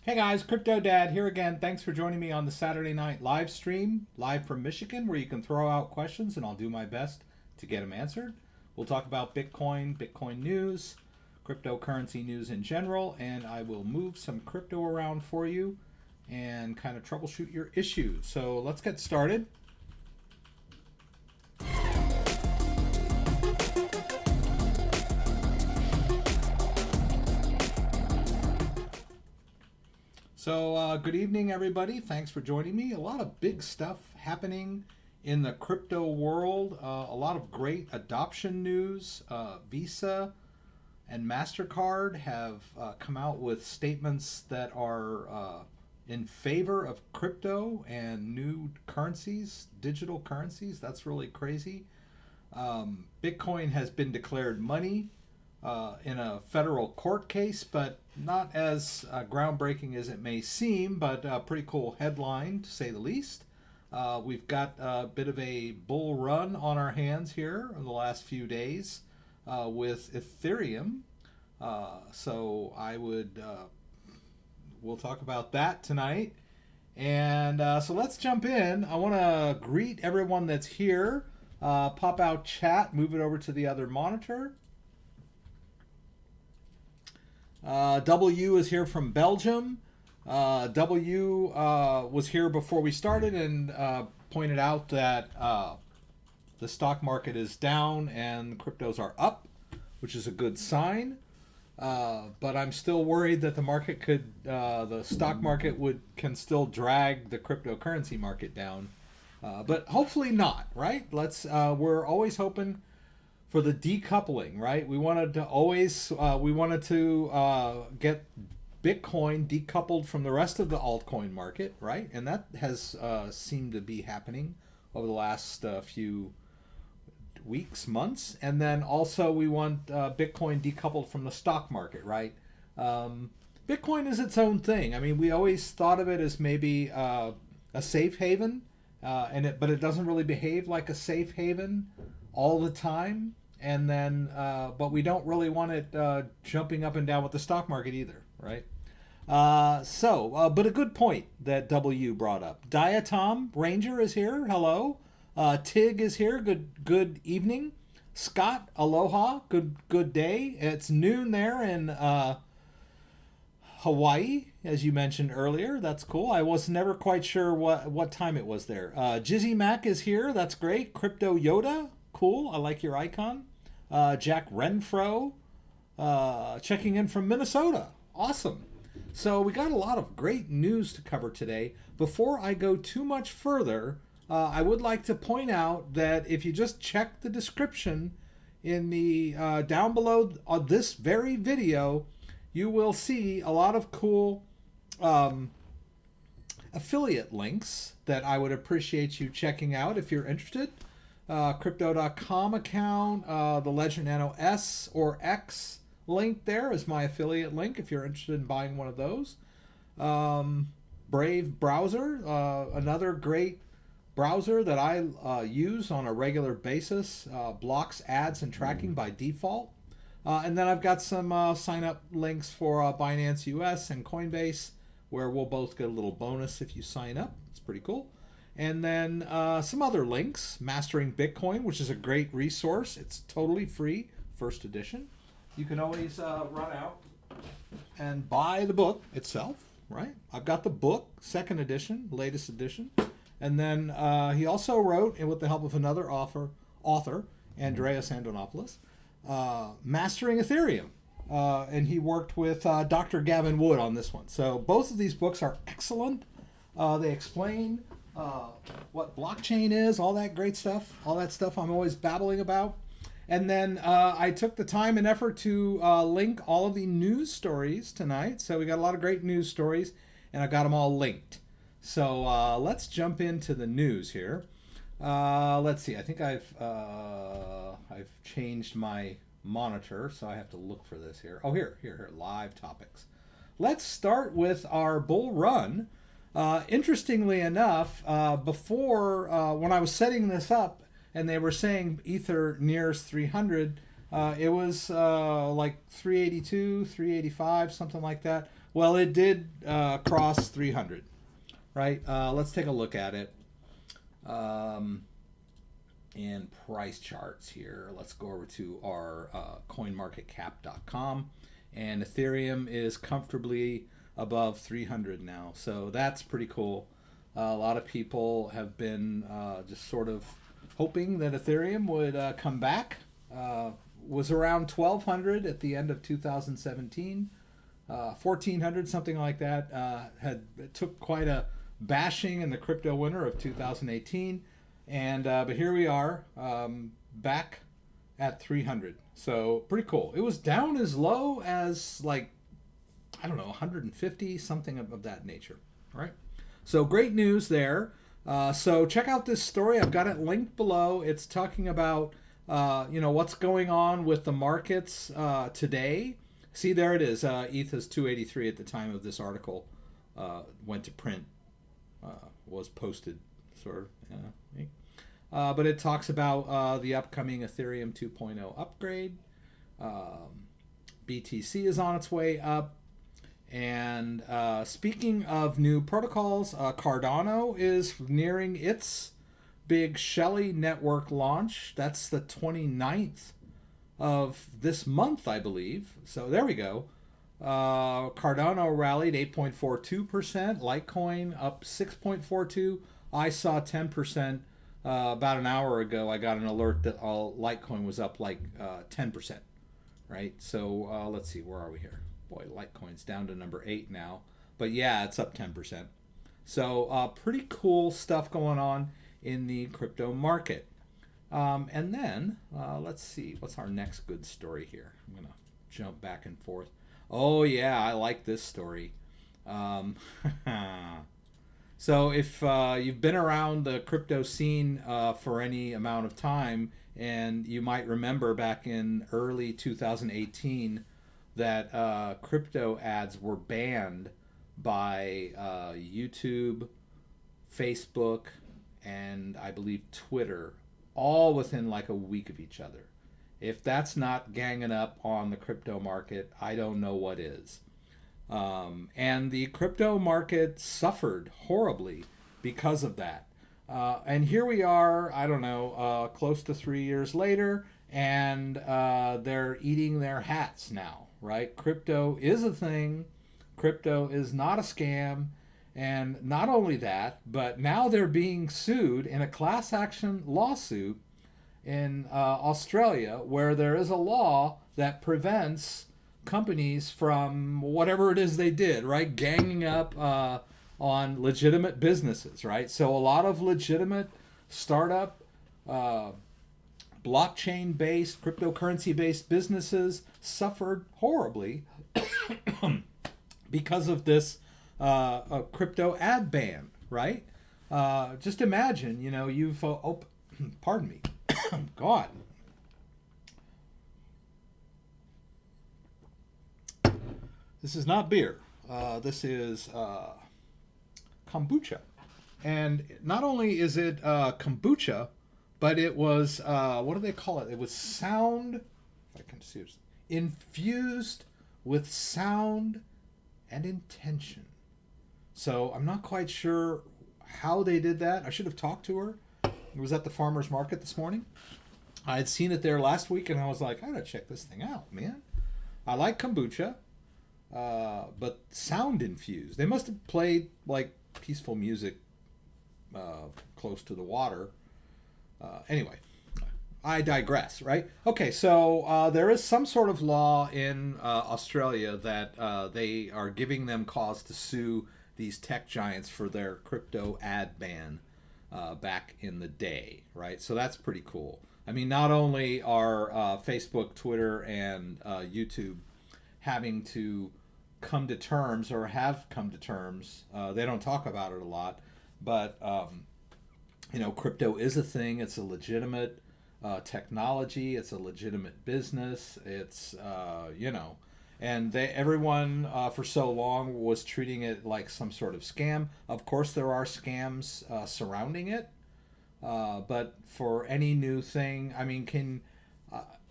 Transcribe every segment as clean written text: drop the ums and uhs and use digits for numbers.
Hey guys, CryptoDad here again. Thanks for joining me on the Saturday night live stream, live from Michigan, where you can throw out questions and I'll do my best to get them answered. We'll talk about Bitcoin, Bitcoin news, cryptocurrency news in general, and I will move some crypto around for you and kind of troubleshoot your issues. So let's get started. So good evening, everybody. Thanks for joining me. A lot of big stuff happening in the crypto world. A lot of great adoption news. Visa and MasterCard have come out with statements that are in favor of crypto and new currencies, digital currencies. That's really crazy. Bitcoin has been declared money in a federal court case, but not as groundbreaking as it may seem, but a pretty cool headline to say the least. We've got a bit of a bull run on our hands here in the last few days with Ethereum. So I would, we'll talk about that tonight. And so let's jump in. I want to greet everyone that's here. Pop out chat, move it over to the other monitor. W is here from Belgium. W was here before we started and pointed out that the stock market is down and cryptos are up, which is a good sign. But I'm still worried that the market could, the stock market can still drag the cryptocurrency market down. But hopefully not, right? We're always hoping for the decoupling, right? We wanted to get Bitcoin decoupled from the rest of the altcoin market, right? And that has seemed to be happening over the last few weeks, months. And then also we want Bitcoin decoupled from the stock market, right? Bitcoin is its own thing. I mean, we always thought of it as maybe a safe haven, but it doesn't really behave like a safe haven all the time. And then, but we don't really want it jumping up and down with the stock market either, right? But a good point that W brought up. Diatom Ranger is here. Hello. Tig is here. Good evening. Scott, aloha. Good day. It's noon there in Hawaii, as you mentioned earlier. That's cool. I was never quite sure what time it was there. Jizzy Mac is here. That's great. Crypto Yoda. Cool. I like your icon. Jack Renfro checking in from Minnesota. Awesome. So we got a lot of great news to cover today. Before I go too much further, I would like to point out that if you just check the description in the down below on this very video, you will see a lot of cool affiliate links that I would appreciate you checking out if you're interested. Crypto.com account, the Ledger Nano S or X link there is my affiliate link if you're interested in buying one of those. Brave Browser, another great browser that I use on a regular basis, blocks ads and tracking by default. And then I've got some sign up links for Binance US and Coinbase, where we'll both get a little bonus if you sign up. It's pretty cool. And then some other links, Mastering Bitcoin, which is a great resource. It's totally free, first edition. You can always run out and buy the book itself, right? I've got the book, second edition, latest edition. And then he also wrote, and with the help of another author, Andreas Antonopoulos, Mastering Ethereum. And he worked with Dr. Gavin Wood on this one. So both of these books are excellent. They explain what blockchain is, all that great stuff, all that stuff I'm always babbling about. And then I took the time and effort to link all of the news stories tonight. So we got a lot of great news stories, and I got them all linked. So let's jump into the news here. Let's see. I think I've changed my monitor, so I have to look for this here. Oh, here, live topics. Let's start with our bull run. Interestingly enough, before when I was setting this up and they were saying Ether nears 300, It was like 382, 385, something like that. Well, it did cross 300, right? Let's take a look at it. In price charts here. Let's go over to our coinmarketcap.com, and Ethereum is comfortably above 300 now. So that's pretty cool. A lot of people have been just sort of hoping that Ethereum would come back. Was around 1200 at the end of 2017, 1400, something like that. It took quite a bashing in the crypto winter of 2018. And but here we are, back at 300. So pretty cool. It was down as low as like, I don't know, 150, something of that nature. All right. So great news there. So check out this story. I've got it linked below. It's talking about what's going on with the markets today. See, there it is. ETH is 283 at the time of this article went to print, was posted, sort of. But it talks about the upcoming Ethereum 2.0 upgrade. BTC is on its way up. And speaking of new protocols, Cardano is nearing its big Shelley network launch. That's the 29th of this month, I believe. So there we go. Cardano rallied 8.42%. Litecoin up 6.42%. I saw 10%. About an hour ago, I got an alert that all Litecoin was up like 10%, right? So let's see, where are we here? Boy, Litecoin's down to number 8 now. But yeah, it's up 10%. So pretty cool stuff going on in the crypto market. And then, let's see, what's our next good story here? I'm going to jump back and forth. Oh, yeah, I like this story. So if you've been around the crypto scene for any amount of time, and you might remember back in early 2018 that crypto ads were banned by YouTube, Facebook, and I believe Twitter, all within like a week of each other. If that's not ganging up on the crypto market, I don't know what is. And the crypto market suffered horribly because of that. And here we are, I don't know, close to 3 years later, and they're eating their hats now, right? Crypto is a thing. Crypto is not a scam. And not only that, but now they're being sued in a class action lawsuit in Australia, where there is a law that prevents companies from whatever it is they did, right? Ganging up on legitimate businesses, right? So a lot of legitimate startup, blockchain-based, cryptocurrency-based businesses suffered horribly because of this a crypto ad ban, right? Just imagine, you've pardon me, God. This is not beer. This is kombucha. And not only is it kombucha, but it was, what do they call it? It was sound, if I can see it, infused with sound and intention. So I'm not quite sure how they did that. I should have talked to her. It was at the farmer's market this morning. I had seen it there last week, and I was like, I gotta check this thing out, man. I like kombucha. But sound infused. They must have played like peaceful music close to the water. Anyway, I digress, right? Okay, so there is some sort of law in Australia that they are giving them cause to sue these tech giants for their crypto ad ban back in the day, right? So that's pretty cool. I mean, not only are Facebook, Twitter, and YouTube having to come to terms, or have come to terms, they don't talk about it a lot, but crypto is a thing. It's a legitimate technology. It's a legitimate business. It's and everyone for so long was treating it like some sort of scam. Of course, there are scams surrounding it, but for any new thing, I mean,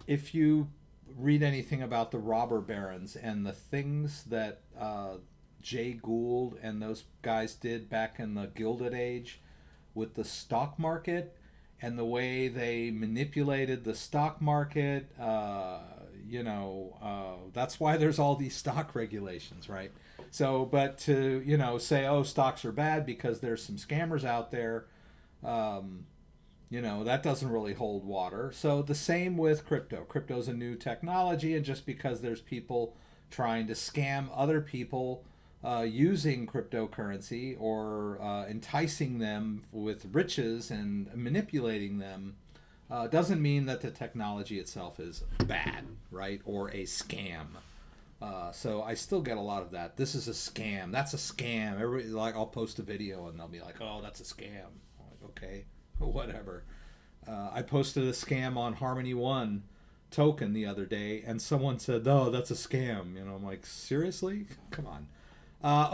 if you read anything about the robber barons and the things that Jay Gould and those guys did back in the Gilded Age with the stock market and the way they manipulated the stock market, that's why there's all these stock regulations, right? So, but to, say, oh, stocks are bad because there's some scammers out there, that doesn't really hold water. So the same with crypto. Crypto's a new technology, and just because there's people trying to scam other people using cryptocurrency or enticing them with riches and manipulating them doesn't mean that the technology itself is bad, right? Or a scam. So I still get a lot of that. This is a scam. That's a scam. Everybody, like, I'll post a video and they'll be like, "Oh, that's a scam." I'm like, okay, whatever. I posted a scam on Harmony One token the other day, and someone said, "Oh, that's a scam." I'm like, seriously? Come on.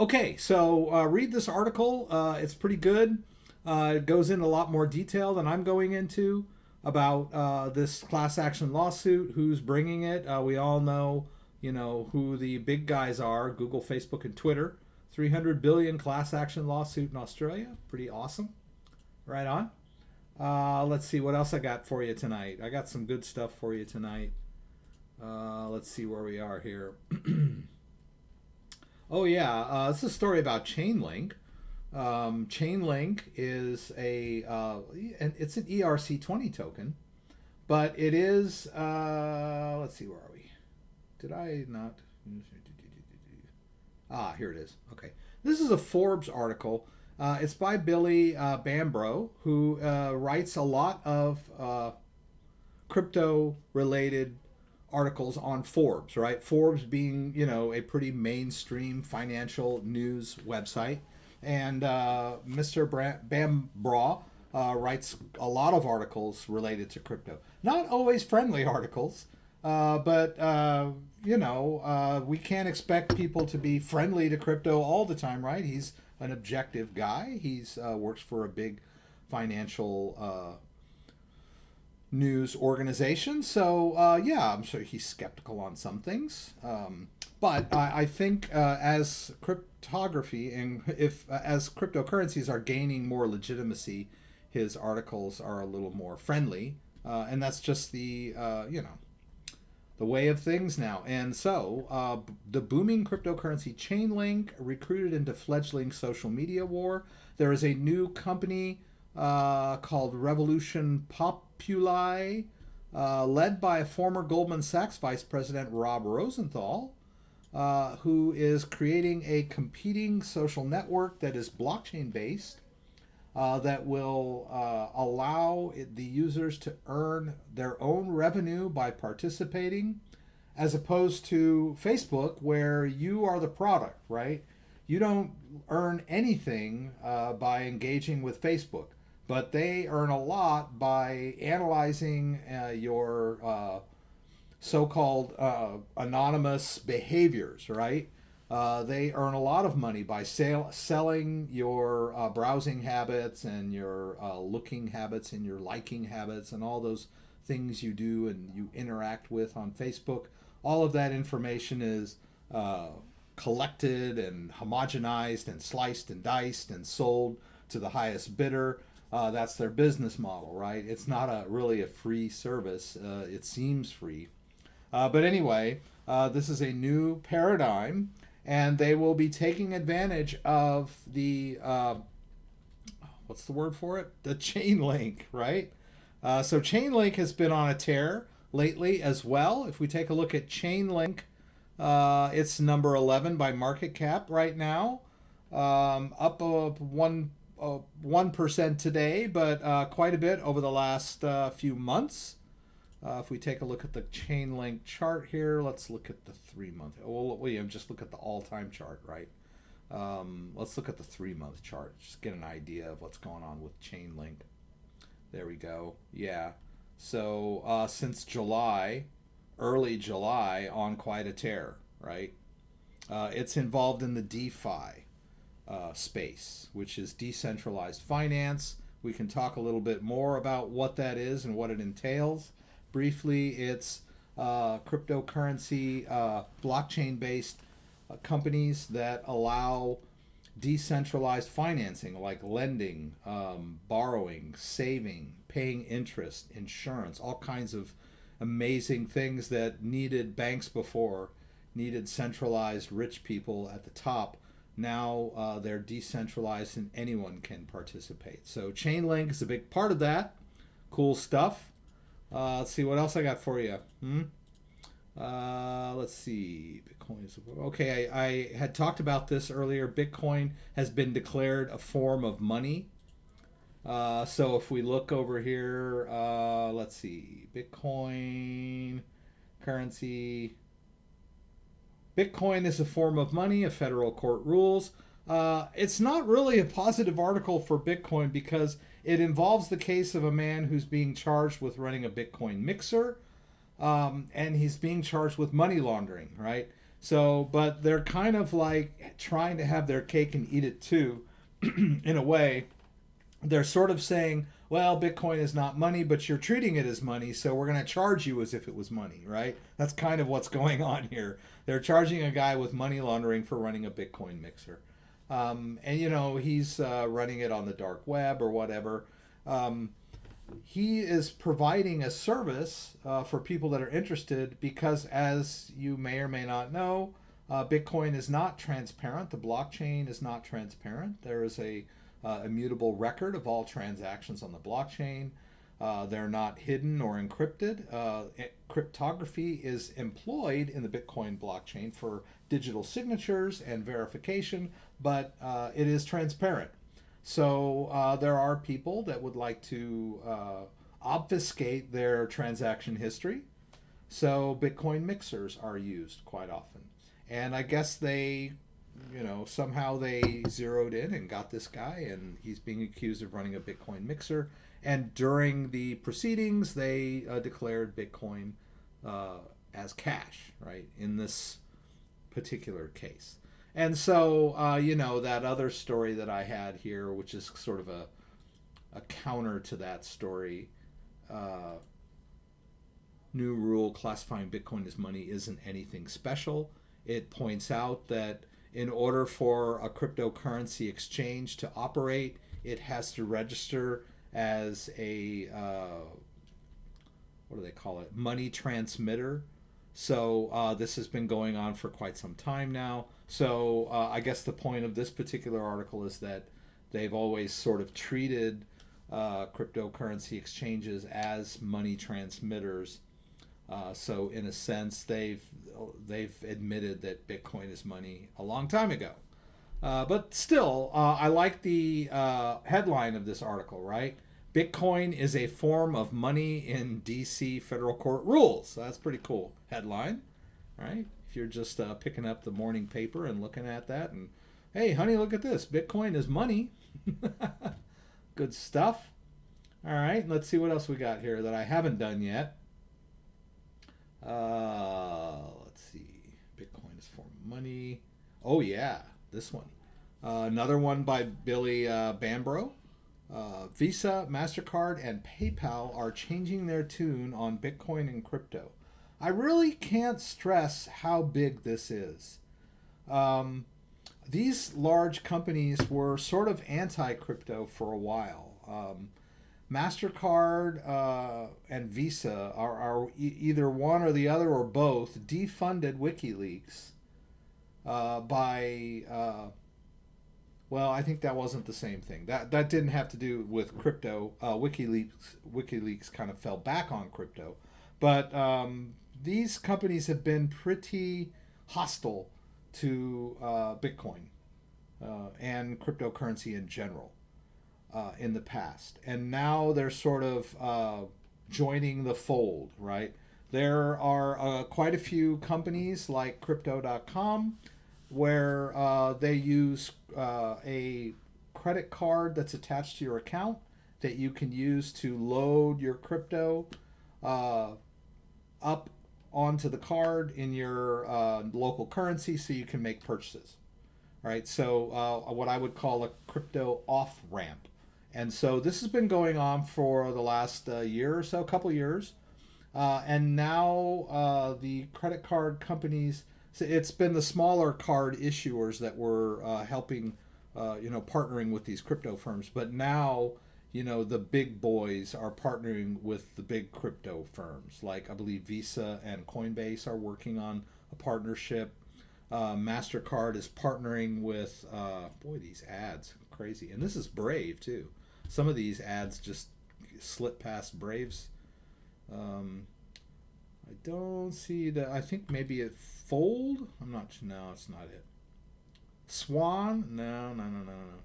Okay, so read this article. It's pretty good. It goes into a lot more detail than I'm going into about this class action lawsuit, who's bringing it. We all know, who the big guys are: Google, Facebook, and Twitter. 300 billion class action lawsuit in Australia. Pretty awesome. Right on. Let's see what else I got for you tonight. I got some good stuff for you tonight. Let's see where we are here. Oh yeah, this is a story about Chainlink. Chainlink is it's an ERC20 token, but it is, let's see, where are we? Did I not? Here it is. Okay. This is a Forbes article. It's by Billy Bambro, who writes a lot of crypto-related articles on Forbes, right? Forbes being, a pretty mainstream financial news website. And Mr. Bambro writes a lot of articles related to crypto. Not always friendly articles, but we can't expect people to be friendly to crypto all the time, right? He's an objective guy. He's works for a big financial news organization. So I'm sure he's skeptical on some things. But I think as cryptography and as cryptocurrencies are gaining more legitimacy, his articles are a little more friendly, and that's just the way of things now. And so the booming cryptocurrency Chainlink recruited into fledgling social media war. There is a new company called Revolution Populi, led by a former Goldman Sachs vice president, Rob Rosenthal, who is creating a competing social network that is blockchain based, that will allow the users to earn their own revenue by participating, as opposed to Facebook, where you are the product, right? You don't earn anything by engaging with Facebook, but they earn a lot by analyzing your so-called anonymous behaviors, right? They earn a lot of money by selling your browsing habits and your looking habits and your liking habits and all those things you do and you interact with on Facebook. All of that information is collected and homogenized and sliced and diced and sold to the highest bidder. That's their business model, right? It's not really a free service. It seems free. But anyway, this is a new paradigm, and they will be taking advantage of the, what's the word for it? The Chainlink, right? So Chainlink has been on a tear lately as well. If we take a look at Chainlink, it's number 11 by market cap right now, up 1% today, but quite a bit over the last few months. If we take a look at the Chainlink chart here, let's look at the 3-month. Well, just look at the all-time chart, right? Let's look at the 3-month chart. Just get an idea of what's going on with Chainlink. There we go. Yeah. So since July, early July, on quite a tear, right? It's involved in the DeFi space, which is decentralized finance. We can talk a little bit more about what that is and what it entails. briefly, it's cryptocurrency, blockchain-based companies that allow decentralized financing like lending, borrowing, saving, paying interest, insurance, all kinds of amazing things that needed banks before, needed centralized rich people at the top. Now they're decentralized and anyone can participate. So Chainlink is a big part of that. Cool stuff. Let's see what else I got for you. Let's see. Bitcoin is okay. I had talked about this earlier. Bitcoin has been declared a form of money. So if we look over here, let's see. Bitcoin currency. Bitcoin is a form of money, a federal court rules. It's not really a positive article for Bitcoin because it involves the case of a man who's being charged with running a Bitcoin mixer, and he's being charged with money laundering, right? So, but they're kind of like trying to have their cake and eat it too, in a way. They're sort of saying, well, Bitcoin is not money, but you're treating it as money, so we're going to charge you as if it was money, right? That's kind of what's going on here. They're charging a guy with money laundering for running a Bitcoin mixer. And, you know, he's running it on the dark web or whatever. He is providing a service for people that are interested because, as you may or may not know, Bitcoin is not transparent. The blockchain is not transparent. There is a immutable record of all transactions on the blockchain. They're not hidden or encrypted. Cryptography is employed in the Bitcoin blockchain for digital signatures and verification, but it is transparent. So there are people that would like to obfuscate their transaction history. So Bitcoin mixers are used quite often. And I guess they, you know, somehow they zeroed in and got this guy, and he's being accused of running a Bitcoin mixer. And during the proceedings, they declared Bitcoin as cash, right, in this particular case. And so, you know, that other story that I had here, which is sort of a counter to that story, new rule classifying Bitcoin as money isn't anything special. It points out that in order for a cryptocurrency exchange to operate, it has to register as a, what do they call it, money transmitter. So this has been going on for quite some time now. So I guess the point of this particular article is that they've always sort of treated cryptocurrency exchanges as money transmitters. So in a sense, they've admitted that Bitcoin is money a long time ago. But still, I like the headline of this article, right? Bitcoin is a form of money in DC federal court rules. So that's pretty cool headline, right? If you're just picking up the morning paper and looking at that and, hey, honey, look at this. Bitcoin is money. Good stuff. All right, let's see what else we got here that I haven't done yet. Let's see. Bitcoin is form of money. Oh, yeah, this one. Another one by Billy Bambro. Visa, MasterCard, and PayPal are changing their tune on Bitcoin and crypto. I really can't stress how big this is. These large companies were sort of anti-crypto for a while. MasterCard and Visa are either one or the other or both defunded WikiLeaks by... well, I think that wasn't the same thing. That didn't have to do with crypto. WikiLeaks kind of fell back on crypto. But these companies have been pretty hostile to Bitcoin and cryptocurrency in general in the past. And now they're sort of joining the fold, right? There are quite a few companies like Crypto.com where they use a credit card that's attached to your account that you can use to load your crypto up onto the card in your local currency so you can make purchases, right? So what I would call a crypto off-ramp. And so this has been going on for the last year or so, couple years. And now the credit card companies, so it's been the smaller card issuers that were helping, partnering with these crypto firms. But now, the big boys are partnering with the big crypto firms. Like I believe Visa and Coinbase are working on a partnership. MasterCard is partnering with, boy, these ads, crazy. And this is Brave, too. Some of these ads just slip past Brave's. I don't see that. I think maybe it Fold. I'm not. No, it's not it. Swan. No, no, no, no, no.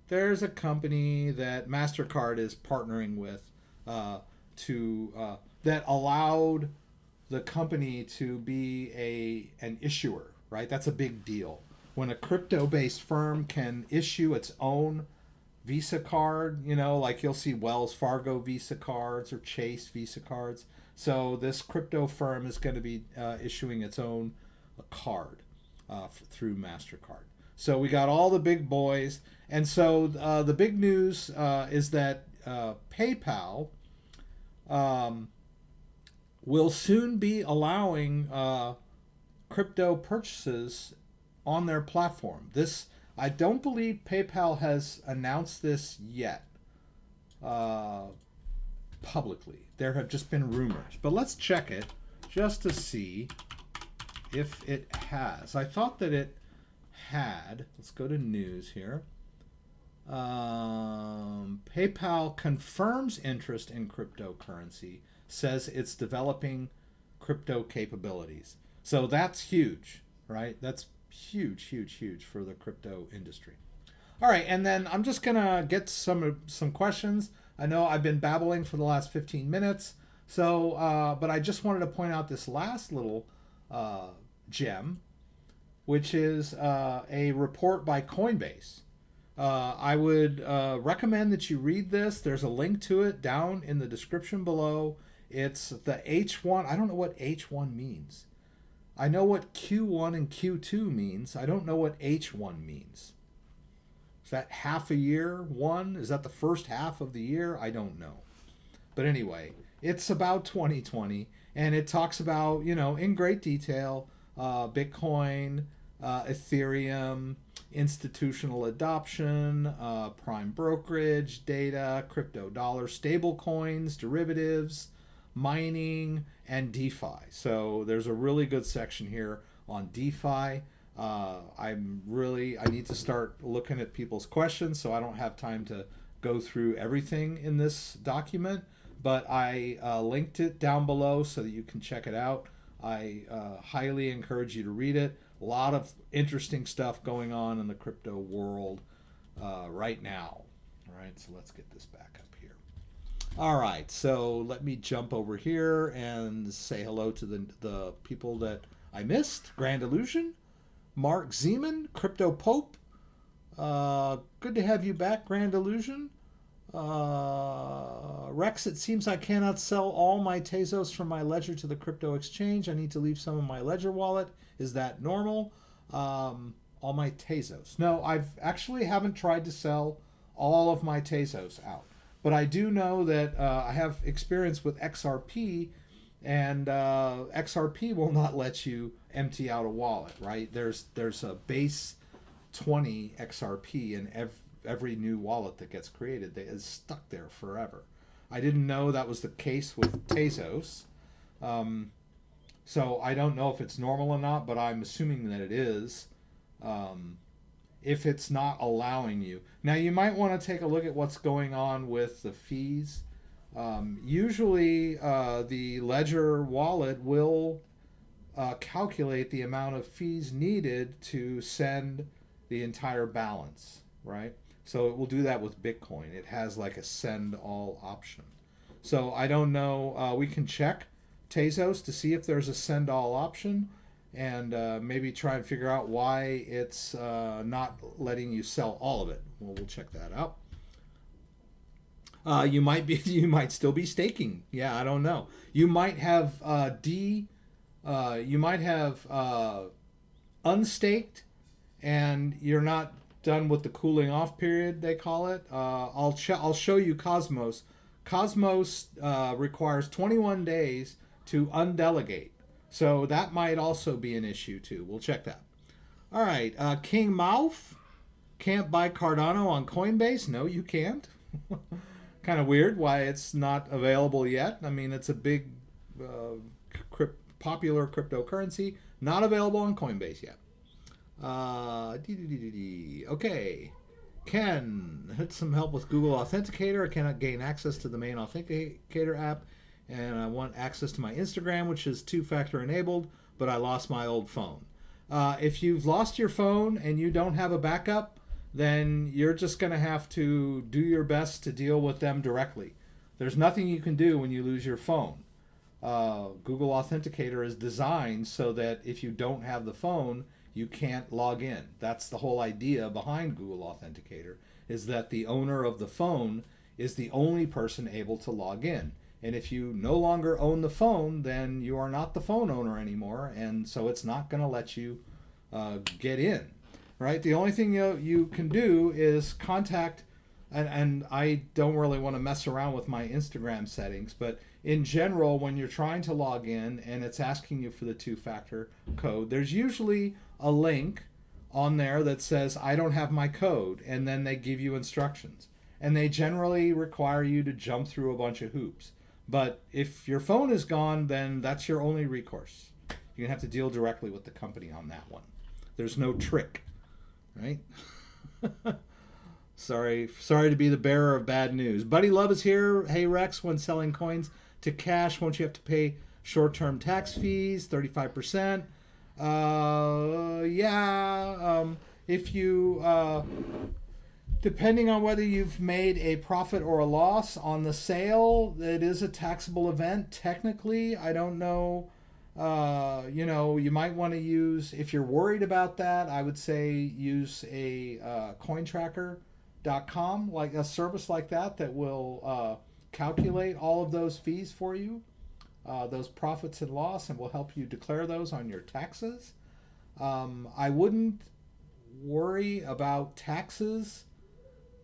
There's a company that Mastercard is partnering with to that allowed the company to be an issuer. Right. That's a big deal. When a crypto-based firm can issue its own Visa card, like you'll see Wells Fargo Visa cards or Chase Visa cards. So this crypto firm is going to be issuing its own card through MasterCard. So we got all the big boys. And so the big news is that PayPal will soon be allowing crypto purchases on their platform. I don't believe PayPal has announced this yet publicly. There have just been rumors. But let's check it just to see if it has. I thought that it had. Let's go to news here. PayPal confirms interest in cryptocurrency, says it's developing crypto capabilities. So that's huge, right? That's huge, huge, huge for the crypto industry. All right, and then I'm just gonna get some questions. I know I've been babbling for the last 15 minutes, so but I just wanted to point out this last little gem, which is a report by Coinbase. I would recommend that you read this. There's a link to it down in the description below. It's the H1. I don't know what H1 means. I know what Q1 and Q2 means. I don't know what H1 means. Is that half a year one? Is that the first half of the year? I don't know. But anyway, it's about 2020, and it talks about, in great detail, Bitcoin, Ethereum, institutional adoption, prime brokerage, data, crypto dollar, stable coins, derivatives, mining, and DeFi. So there's a really good section here on DeFi. I need to start looking at people's questions, so I don't have time to go through everything in this document, but I linked it down below so that you can check it out. I highly encourage you to read it. A lot of interesting stuff going on in the crypto world right now. All right, so let's get this back up here. All right, so let me jump over here and say hello to the people that I missed. Grand Illusion, Mark Zeman, Crypto Pope. Good to have you back, Grand Illusion. Rex, it seems I cannot sell all my Tezos from my ledger to the crypto exchange. I need to leave some in my ledger wallet. Is that normal? All my Tezos. No, I've actually haven't tried to sell all of my Tezos out. But I do know that I have experience with XRP, and XRP will not let you empty out a wallet, right? There's a base 20 XRP in every new wallet that gets created that is stuck there forever. I didn't know that was the case with Tezos. So I don't know if it's normal or not, but I'm assuming that it is. If it's not allowing you. Now you might want to take a look at what's going on with the fees. Usually the Ledger wallet will calculate the amount of fees needed to send the entire balance, right? So it will do that with Bitcoin. It has like a send all option. So I don't know. We can check Tezos to see if there's a send all option, and maybe try and figure out why it's not letting you sell all of it. Well, we'll check that out. You might still be staking. Yeah, I don't know. You might have unstaked, and you're not done with the cooling off period, they call it. I'll show you Cosmos. Cosmos requires 21 days to undelegate. So that might also be an issue too. We'll check that. All right, King Mouth. Can't buy Cardano on Coinbase. No, you can't. Kind of weird why it's not available yet. I mean, it's a big, popular cryptocurrency. Not available on Coinbase yet. Okay. Ken, hit some help with Google Authenticator. I cannot gain access to the main Authenticator app, and I want access to my Instagram, which is two-factor enabled, but I lost my old phone. If you've lost your phone and you don't have a backup, then you're just going to have to do your best to deal with them directly. There's nothing you can do when you lose your phone. Google Authenticator is designed so that if you don't have the phone, you can't log in. That's the whole idea behind Google Authenticator, is that the owner of the phone is the only person able to log in. And if you no longer own the phone, then you are not the phone owner anymore, and so it's not going to let you get in, right? The only thing you can do is contact, and I don't really want to mess around with my Instagram settings, but in general, when you're trying to log in and it's asking you for the two-factor code, there's usually a link on there that says, I don't have my code, and then they give you instructions. And they generally require you to jump through a bunch of hoops. But if your phone is gone, then that's your only recourse. You're going to have to deal directly with the company on that one. There's no trick, right? Sorry to be the bearer of bad news. Buddy Love is here. Hey Rex, when selling coins to cash, won't you have to pay short-term tax fees, 35%? If you, depending on whether you've made a profit or a loss on the sale, it is a taxable event. Technically, I don't know. You might want to use, if you're worried about that, I would say use a cointracker.com, like a service like that will calculate all of those fees for you, those profits and loss, and will help you declare those on your taxes. I wouldn't worry about taxes.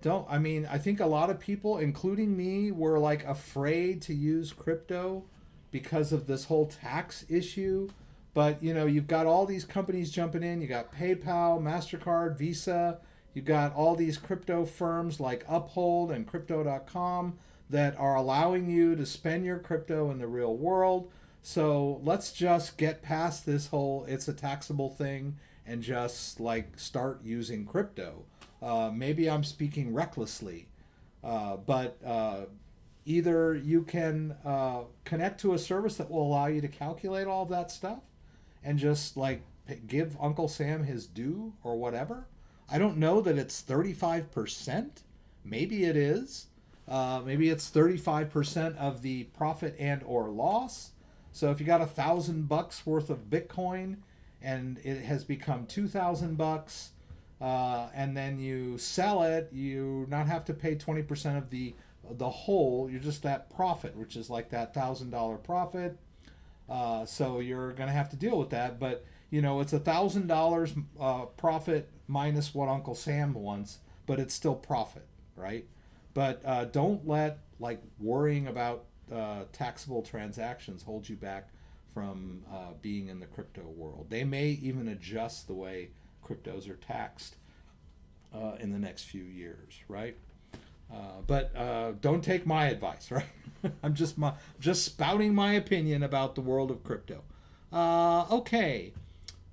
I think a lot of people, including me, were like afraid to use crypto because of this whole tax issue. But you've got all these companies jumping in. You got PayPal, MasterCard, Visa. You've got all these crypto firms like Uphold and Crypto.com that are allowing you to spend your crypto in the real world. So let's just get past this whole it's a taxable thing and just start using crypto. Maybe I'm speaking recklessly, but either you can connect to a service that will allow you to calculate all of that stuff and just give Uncle Sam his due or whatever. I don't know that it's 35%. Maybe it is. Maybe it's 35% of the profit and or loss. So if you got $1,000 worth of Bitcoin and it has become $2,000, and then you sell it, you not have to pay 20% of the whole. You're just that profit, which is like that $1,000 profit. So you're going to have to deal with that. But it's $1,000 profit minus what Uncle Sam wants, but it's still profit, right? But don't let worrying about taxable transactions hold you back from being in the crypto world. They may even adjust the way cryptos are taxed in the next few years, right? But don't take my advice, right? I'm just spouting my opinion about the world of crypto. Okay.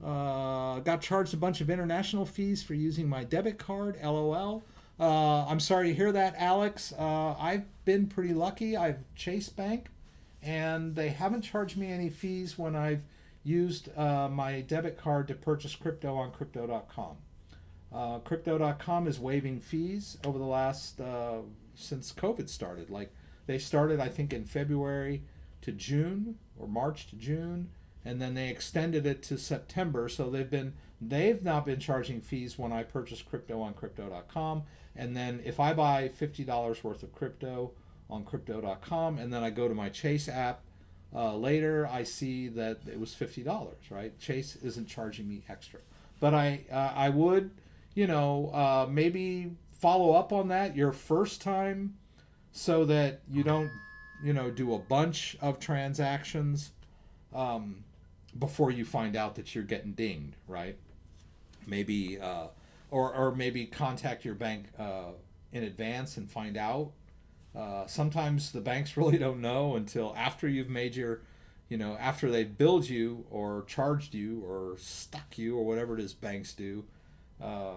Got charged a bunch of international fees for using my debit card, LOL. I'm sorry to hear that, Alex. I've been pretty lucky. I've Chase Bank, and they haven't charged me any fees when I've used my debit card to purchase crypto on Crypto.com. Crypto.com is waiving fees over the last, since COVID started. They started, I think, in February to June, or March to June, and then they extended it to September. So they've not been charging fees when I purchase crypto on Crypto.com. And then if I buy $50 worth of crypto on Crypto.com, and then I go to my Chase app later, I see that it was $50, right? Chase isn't charging me extra. But I would, maybe follow up on that your first time so that you don't, do a bunch of transactions before you find out that you're getting dinged, right? Maybe or maybe contact your bank in advance and find out. Sometimes the banks really don't know until after you've made your, after they've billed you or charged you or stuck you or whatever it is banks do. Uh,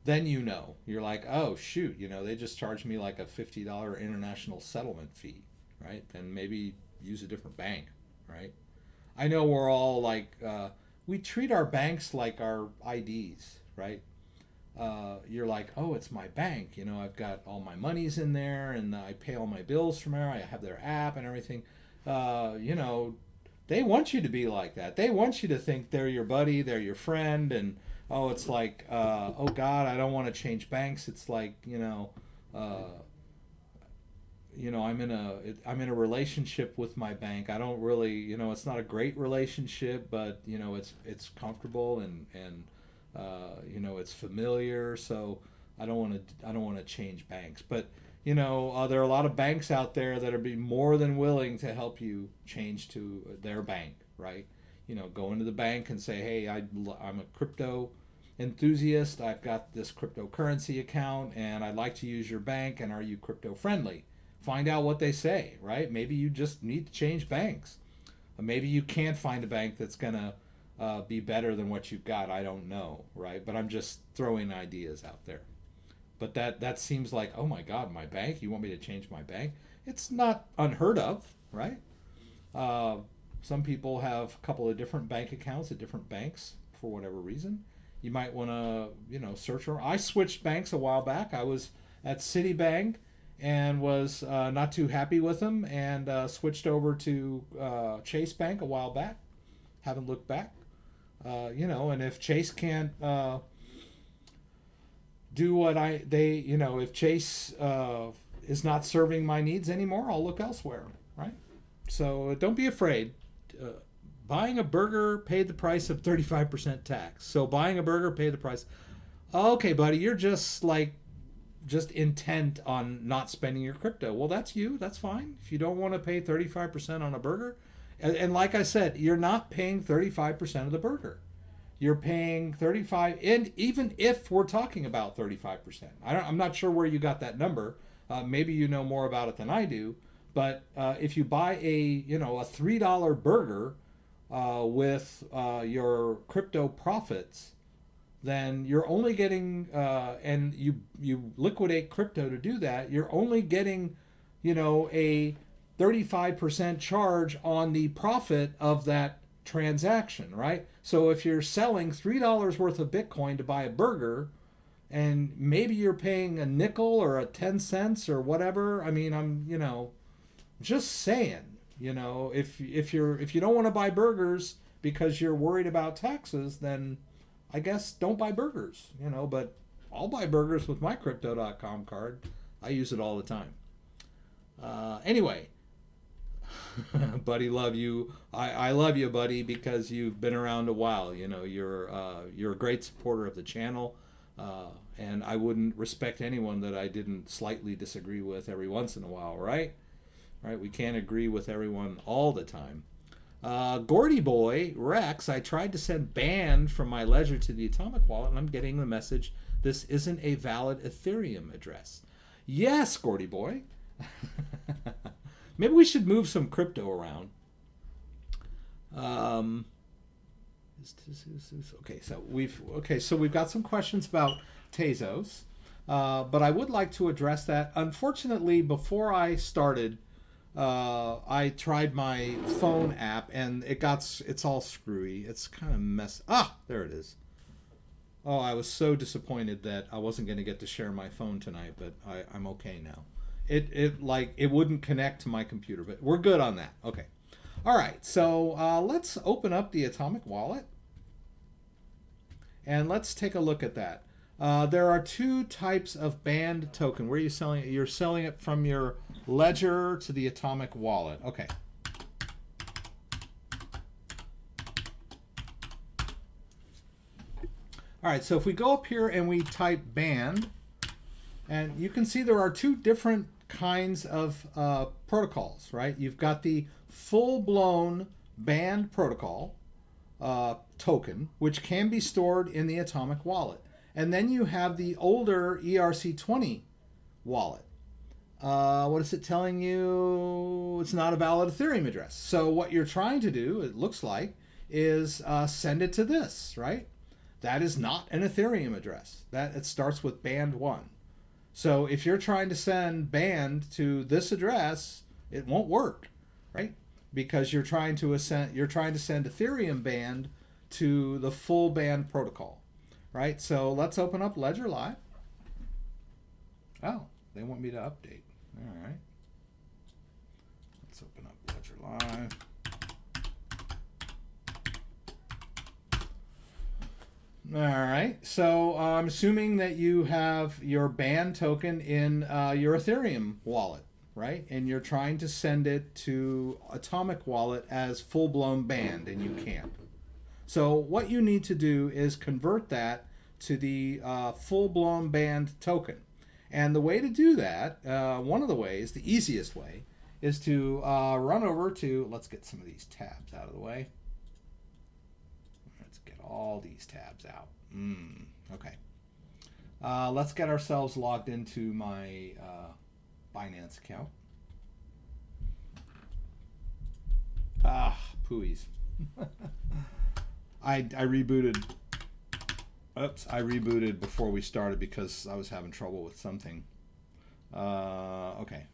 then you're like, oh shoot, they just charged me like a $50 international settlement fee, right? Then maybe use a different bank, right? I know we're all like, we treat our banks like our IDs, right? You're like, oh, it's my bank. I've got all my monies in there, and I pay all my bills from there. I have their app and everything. They want you to be like that. They want you to think they're your buddy, they're your friend, and oh, it's like, oh God, I don't want to change banks. It's like, I'm in a relationship with my bank. I don't really, it's not a great relationship, but it's comfortable and it's familiar. So I don't want to change banks. But there are a lot of banks out there that are be more than willing to help you change to their bank, right? Go into the bank and say, hey, I'm a crypto enthusiast. I've got this cryptocurrency account and I'd like to use your bank. And are you crypto friendly? Find out what they say, right? Maybe you just need to change banks. Maybe you can't find a bank that's going to be better than what you've got. I don't know, right? But I'm just throwing ideas out there. But that seems like, oh my God, my bank? You want me to change my bank? It's not unheard of, right? Some people have a couple of different bank accounts at different banks for whatever reason. You might want to, search. I switched banks a while back. I was at Citibank and was not too happy with them and switched over to Chase Bank a while back. Haven't looked back. And if Chase can't do what if Chase is not serving my needs anymore, I'll look elsewhere, right? So don't be afraid. Buying a burger paid the price of 35% tax. So buying a burger paid the price. Okay, buddy, you're just intent on not spending your crypto. Well, that's you. That's fine. If you don't want to pay 35% on a burger, and like I said, you're not paying 35% of the burger. You're paying 35, and even if we're talking about 35%, I'm not sure where you got that number. Maybe you know more about it than I do. But if you buy a $3 burger with your crypto profits, then you're only getting, and you liquidate crypto to do that, you're only getting, a 35% charge on the profit of that transaction, right? So if you're selling $3 worth of Bitcoin to buy a burger, and maybe you're paying a nickel or a 10 cents or whatever, I mean, I'm, just saying, if you don't want to buy burgers because you're worried about taxes, then I guess don't buy burgers, but I'll buy burgers with my crypto.com card. I use it all the time. Anyway, buddy, love you. I love you, buddy, because you've been around a while. You're a great supporter of the channel, and I wouldn't respect anyone that I didn't slightly disagree with every once in a while, right? Right? We can't agree with everyone all the time. Gordy Boy, Rex, I tried to send band from my ledger to the Atomic Wallet, and I'm getting the message, this isn't a valid Ethereum address. Yes, Gordy Boy. Maybe we should move some crypto around. So we've got some questions about Tezos, but I would like to address that. Unfortunately, before I started, I tried my phone app and it's all screwy. It's kind of messed. There it is. Oh, I was so disappointed that I wasn't going to get to share my phone tonight, but I'm okay now. It wouldn't connect to my computer, but we're good on that. Okay. All right. So let's open up the Atomic Wallet and let's take a look at that. There are two types of band token. Where are you selling it? You're selling it from your ledger to the Atomic Wallet. Okay. All right, so if we go up here and we type band, and you can see there are two different kinds of protocols, right? You've got the full-blown band protocol token, which can be stored in the Atomic wallet. And then you have the older ERC20 wallet. What is it telling you? It's not a valid Ethereum address. So what you're trying to do, it looks like, is send it to this, right? That is not an Ethereum address. That it starts with band 1. So if you're trying to send band to this address, it won't work, right? Because you're trying to send Ethereum band to the full band protocol, right? So let's open up Ledger Live. Oh, they want me to update. All right. Let's open up Ledger Live. All right. So I'm assuming that you have your band token in your Ethereum wallet, right? And you're trying to send it to Atomic wallet as full-blown band, and you can't. So what you need to do is convert that to the full-blown band token. And the way to do that, one of the ways, the easiest way, is to run over to, let's get some of these tabs out of the way. Let's get all these tabs out. Okay. Let's get ourselves logged into my Binance account. Pooies. I rebooted. Oops, I rebooted before we started because I was having trouble with something. Okay.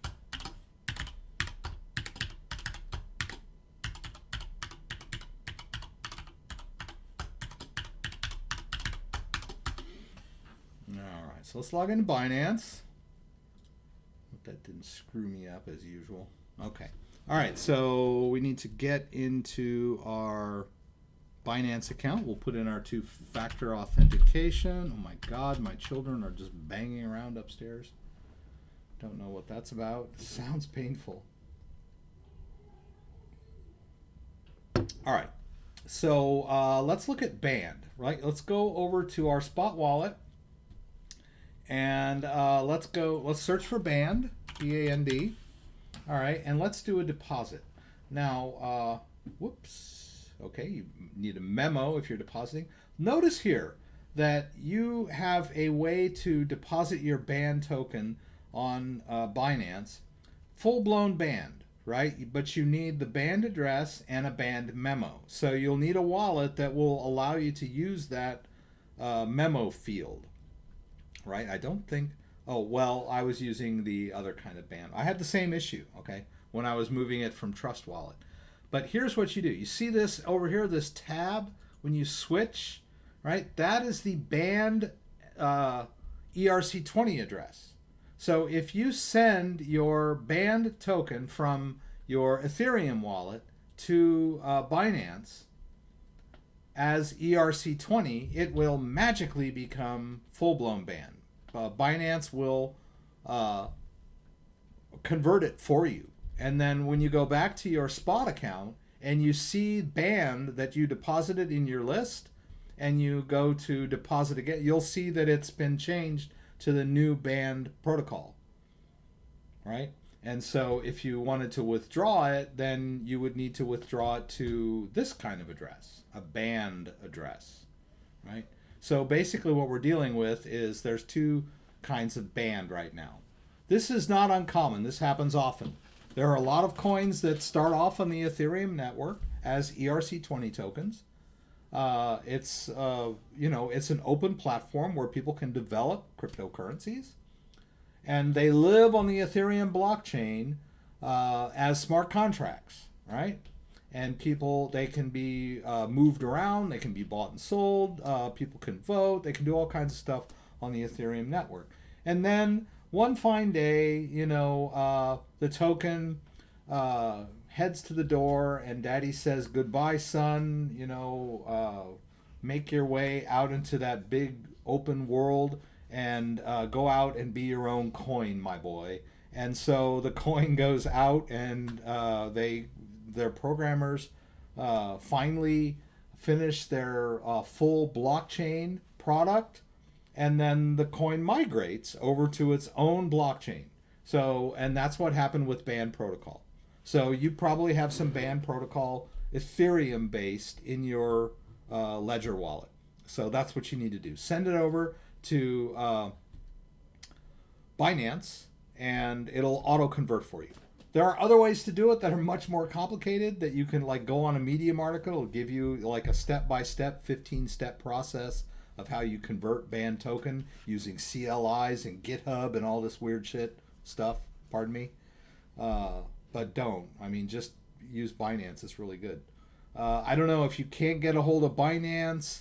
All right, so let's log into Binance. Hope that didn't screw me up as usual. Okay. All right, so we need to get into our Binance account. We'll put in our two-factor authentication. Oh my God, my children are just banging around upstairs. Don't know what that's about. It sounds painful. All right, so let's look at band, right? Let's go over to our spot wallet and let's search for band, B-A-N-D. All right, and let's do a deposit. Now, whoops. Okay, you need a memo if you're depositing. Notice here that you have a way to deposit your band token on Binance, full-blown band, right? But you need the band address and a band memo. So you'll need a wallet that will allow you to use that memo field, right? I don't think, oh, well, I was using the other kind of band. I had the same issue, okay, when I was moving it from Trust Wallet. But here's what you do. You see this over here, this tab, when you switch, right? That is the band ERC20 address. So if you send your band token from your Ethereum wallet to Binance as ERC20, it will magically become full-blown band. Binance will convert it for you. And then when you go back to your spot account and you see band that you deposited in your list and you go to deposit again, you'll see that it's been changed to the new band protocol, right? And so if you wanted to withdraw it, then you would need to withdraw it to this kind of address, a band address, right? So basically what we're dealing with is there's two kinds of band right now. This is not uncommon. This happens often. There are a lot of coins that start off on the Ethereum network as ERC20 tokens. It's it's an open platform where people can develop cryptocurrencies, and they live on the Ethereum blockchain as smart contracts, right? And they can be moved around, they can be bought and sold, people can vote, they can do all kinds of stuff on the Ethereum network. And then one fine day, the token heads to the door and daddy says, goodbye, son, make your way out into that big open world and go out and be your own coin, my boy. And so the coin goes out and their programmers finally finish their full blockchain product, and then the coin migrates over to its own blockchain. So, and that's what happened with Band Protocol. So you probably have some Band Protocol Ethereum based in your Ledger wallet. So that's what you need to do. Send it over to Binance, and it'll auto convert for you. There are other ways to do it that are much more complicated, that you can like go on a Medium article. It'll give you like a step-by-step 15-step process of how you convert banned token using CLIs and GitHub and all this weird shit stuff. Pardon me. But don't. I mean, just use Binance. It's really good. I don't know if you can't get a hold of Binance.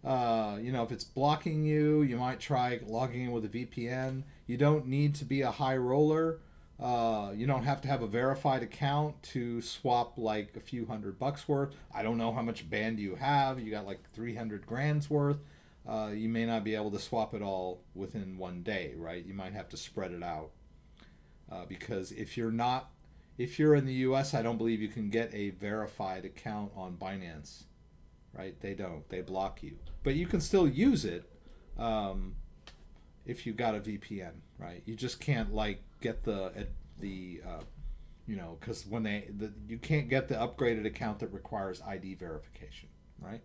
If it's blocking you, you might try logging in with a VPN. You don't need to be a high roller. You don't have to have a verified account to swap like a few $100 worth. I don't know how much band you have. You got like 300 grand's worth. You may not be able to swap it all within one day, right? You might have to spread it out. Because if you're in the US, I don't believe you can get a verified account on Binance, right? They don't. They block you. But you can still use it if you got a VPN, right? You just can't like get because you can't get the upgraded account that requires ID verification, right?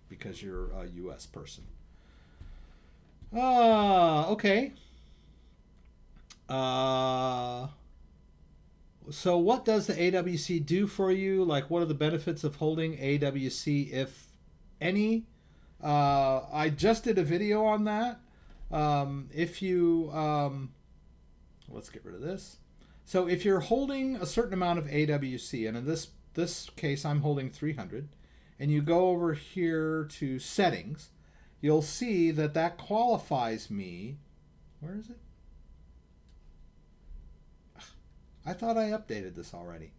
Because you're a US person. Okay. So what does the AWC do for you? Like, what are the benefits of holding AWC, if any? I just did a video on that. Let's get rid of this. So if you're holding a certain amount of AWC, and in this case I'm holding 300, and you go over here to settings, you'll see that qualifies me. Where is it? I thought I updated this already.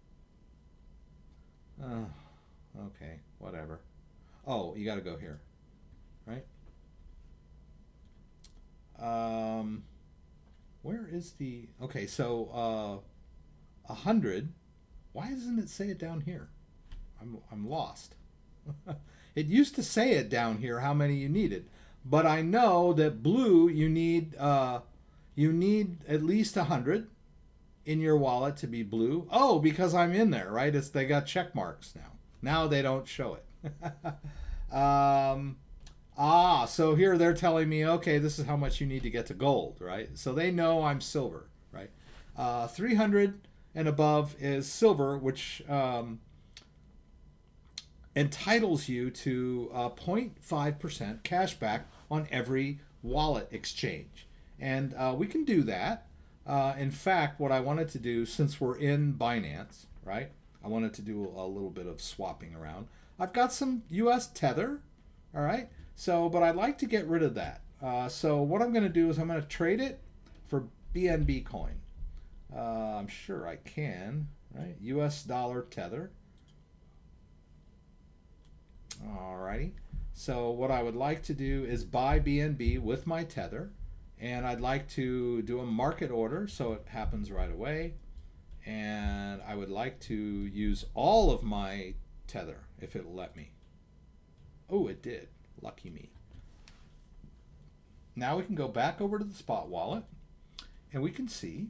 Okay, whatever. Oh, you got to go here, right? Where is the... Okay, so 100. Why doesn't it say it down here? I'm lost. It used to say it down here how many you needed, but I know that blue you need at least 100 in your wallet to be blue. Oh, because I'm in there, right? They got check marks now. Now they don't show it. So here they're telling me, okay, this is how much you need to get to gold, right? So they know I'm silver, right? 300 and above is silver, which entitles you to 0.5% cash back on every wallet exchange. And we can do that. In fact, what I wanted to do, since we're in Binance, right? I wanted to do a little bit of swapping around. I've got some US Tether, all right? So, but I'd like to get rid of that. So what I'm going to do is I'm going to trade it for BNB coin. I'm sure I can, right? US dollar Tether. Alrighty. So what I would like to do is buy BNB with my Tether. And I'd like to do a market order so it happens right away. And I would like to use all of my Tether if it'll let me. Oh, it did. Lucky me. Now we can go back over to the spot wallet and we can see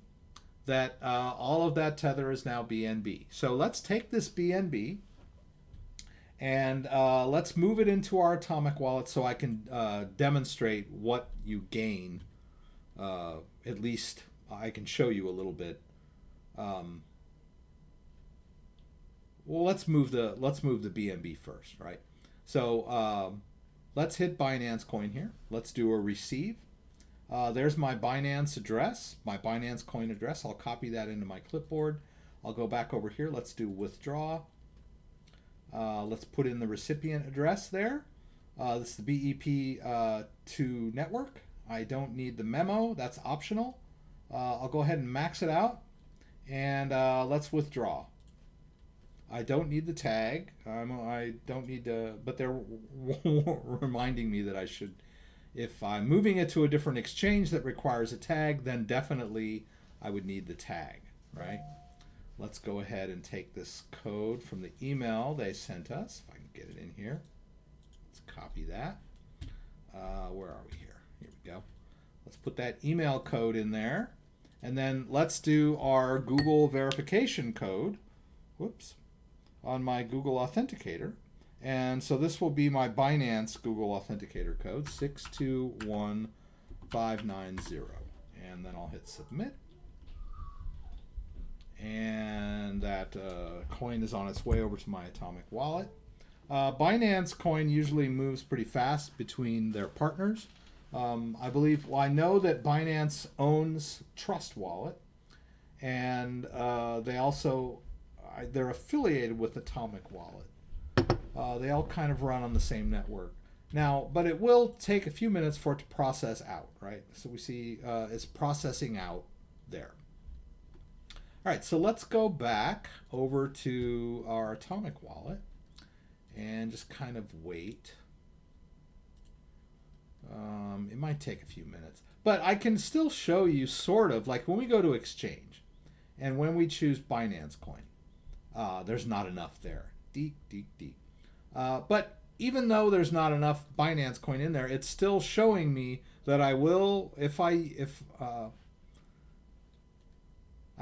that all of that Tether is now BNB. So let's take this BNB and let's move it into our Atomic wallet so I can demonstrate what you gain. At least I can show you a little bit. Well, let's move the BNB first, right? So let's hit Binance Coin here. Let's do a receive. There's my Binance address, my Binance Coin address. I'll copy that into my clipboard. I'll go back over here. Let's do withdraw. Let's put in the recipient address there. This is the BEP2 network. I don't need the memo. That's optional. I'll go ahead and max it out. And let's withdraw. I don't need the tag. I don't need to, but they're reminding me that I should. If I'm moving it to a different exchange that requires a tag, then definitely I would need the tag, right? Let's go ahead and take this code from the email they sent us. If I can get it in here. Let's copy that. Where are we here? Here we go. Let's put that email code in there. And then let's do our Google verification code. Whoops. on my Google Authenticator. And so this will be my Binance Google Authenticator code, 621590. And then I'll hit submit. And that coin is on its way over to my Atomic wallet. Binance coin usually moves pretty fast between their partners. I believe, well, I know that Binance owns Trust Wallet, and they also, they're affiliated with Atomic Wallet. They all kind of run on the same network. Now, but it will take a few minutes for it to process out, right? So we see it's processing out there. All right, so let's go back over to our Atomic wallet and just kind of wait. It might take a few minutes, but I can still show you sort of like when we go to exchange and when we choose Binance coin, there's not enough there. Deep. But even though there's not enough Binance coin in there, it's still showing me that I will, if I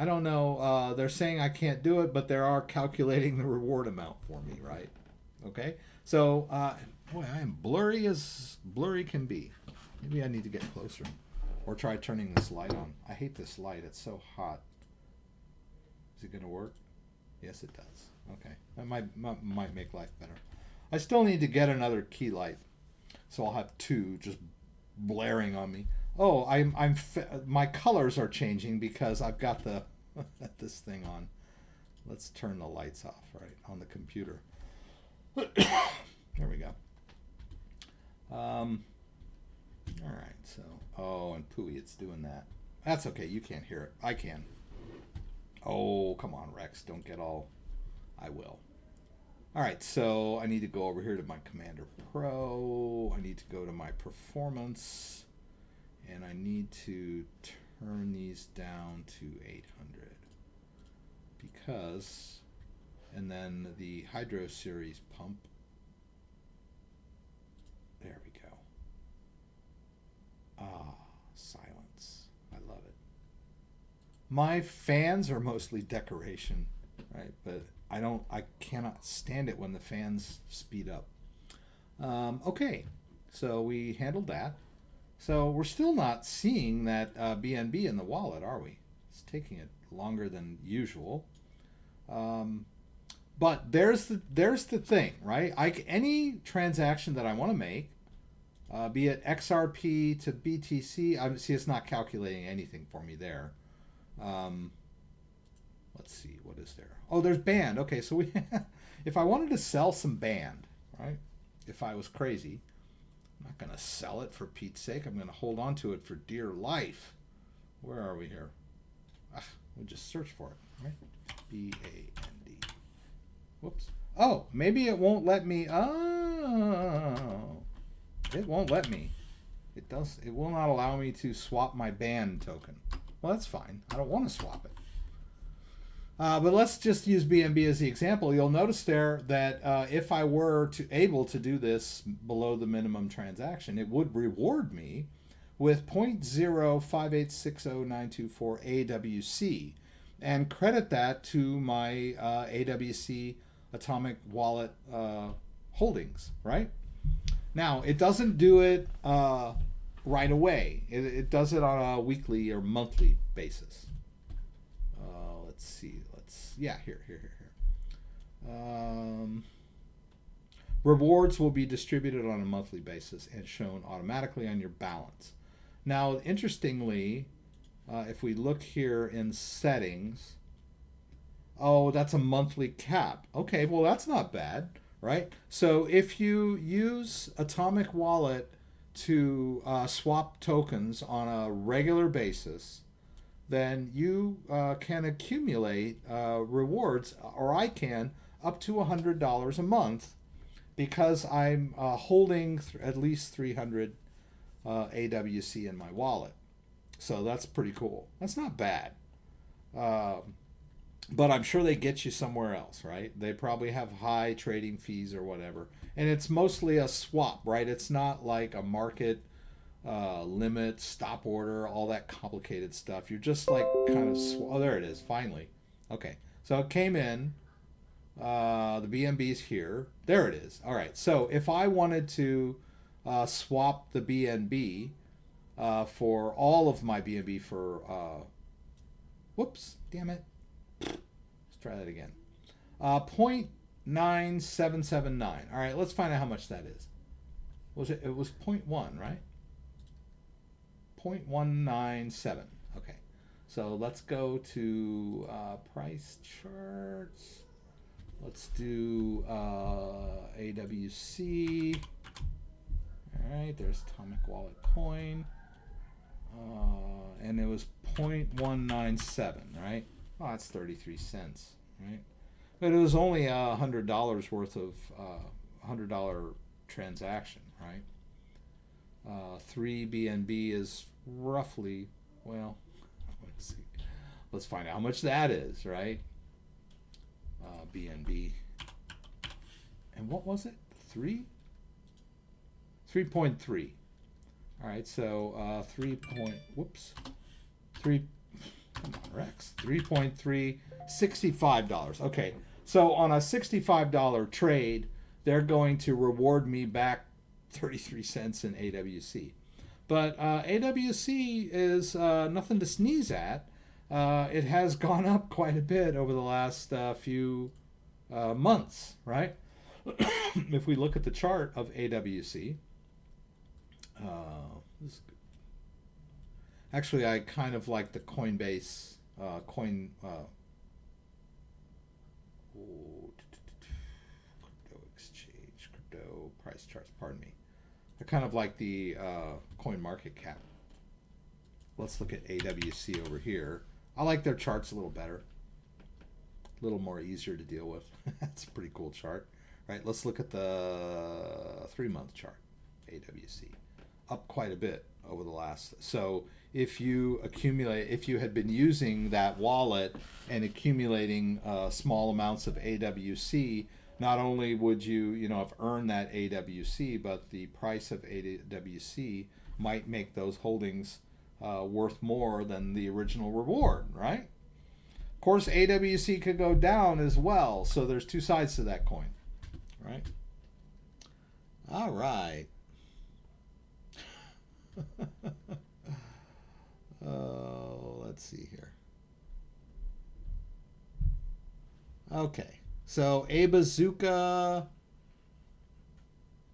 don't know, they're saying I can't do it, but they are calculating the reward amount for me, right? Okay, so, boy, I am blurry as blurry can be. Maybe I need to get closer or try turning this light on. I hate this light, it's so hot. Is it going to work? Yes, it does. Okay, that might make life better. I still need to get another key light, so I'll have two just blaring on me. Oh, my colors are changing because I've got the this thing on. Let's turn the lights off, right, on the computer. There we go. All right, so, oh, and Pooey, it's doing that. That's okay, you can't hear it. I can. Oh, come on, Rex, don't get all, I will. All right, so I need to go over here to my Commander Pro. I need to go to my performance, and I need to turn these down to 800 because, and then the Hydro Series pump. There we go. Ah, silence. I love it. My fans are mostly decoration, right? But I cannot stand it when the fans speed up. Okay, so we handled that. So we're still not seeing that BNB in the wallet, are we? It's taking it longer than usual. But there's the thing, right? Any transaction that I want to make, be it XRP to BTC, see it's not calculating anything for me there. Let's see, what is there? Oh, there's band. Okay, so we, if I wanted to sell some band, right? If I was crazy, I'm not going to sell it for Pete's sake. I'm going to hold on to it for dear life. Where are we here? We'll just search for it, right? BAND. Whoops. Oh, maybe it won't let me. Oh, it won't let me. It does. It will not allow me to swap my band token. Well, that's fine. I don't want to swap it. But let's just use BNB as the example. You'll notice there that if I were able to do this below the minimum transaction, it would reward me with 0.05860924 AWC and credit that to my AWC Atomic Wallet holdings, right? Now, it doesn't do it right away. It does it on a weekly or monthly basis. Let's see. Here. Rewards will be distributed on a monthly basis and shown automatically on your balance. Now, interestingly, if we look here in settings, oh, that's a monthly cap. Okay, well, that's not bad, right? So if you use Atomic Wallet to swap tokens on a regular basis, then you can accumulate rewards, or I can, up to $100 a month because I'm holding at least 300 AWC in my wallet. So that's pretty cool. That's not bad. But I'm sure they get you somewhere else, right? They probably have high trading fees or whatever. And it's mostly a swap, right? It's not like a market limit, stop order, all that complicated stuff. You're just like kind of, oh, there it is, finally. Okay, so it came in. The BNB's here. There it is. All right. So if I wanted to swap the BNB for all of my BNB for, whoops, damn it. Let's try that again. 0.9779. All right, let's find out how much that is. It was 0.1, right? 0.197. Okay. So let's go to price charts. Let's do AWC. All right, there's Atomic Wallet Coin. And it was 0.197, right? Oh, that's 33 cents, right? But it was only $100 worth of $100 transaction, right? 3 BNB is roughly, well, let's see. Let's find out how much that is, right? BNB. And what was it? 3? 3.3. All right, so 3 point, whoops. 3, come on, Rex. 3.3, $65. Okay, so on a $65 trade, they're going to reward me back 33 cents in AWC. But AWC is nothing to sneeze at. It has gone up quite a bit over the last few months, right? If we look at the chart of AWC, actually I kind of like the Coinbase crypto exchange, crypto price charts, pardon me. I kind of like the coin market cap. Let's look at AWC over here. I like their charts a little better, a little more easier to deal with. That's a pretty cool chart, right? Let's look at the 3-month chart. AWC up quite a bit over the last. So if you had been using that wallet and accumulating small amounts of AWC, not only would you have earned that AWC, but the price of AWC might make those holdings worth more than the original reward, right? Of course, AWC could go down as well, so there's two sides to that coin, right? All right. Let's see here. Okay, so Abazooka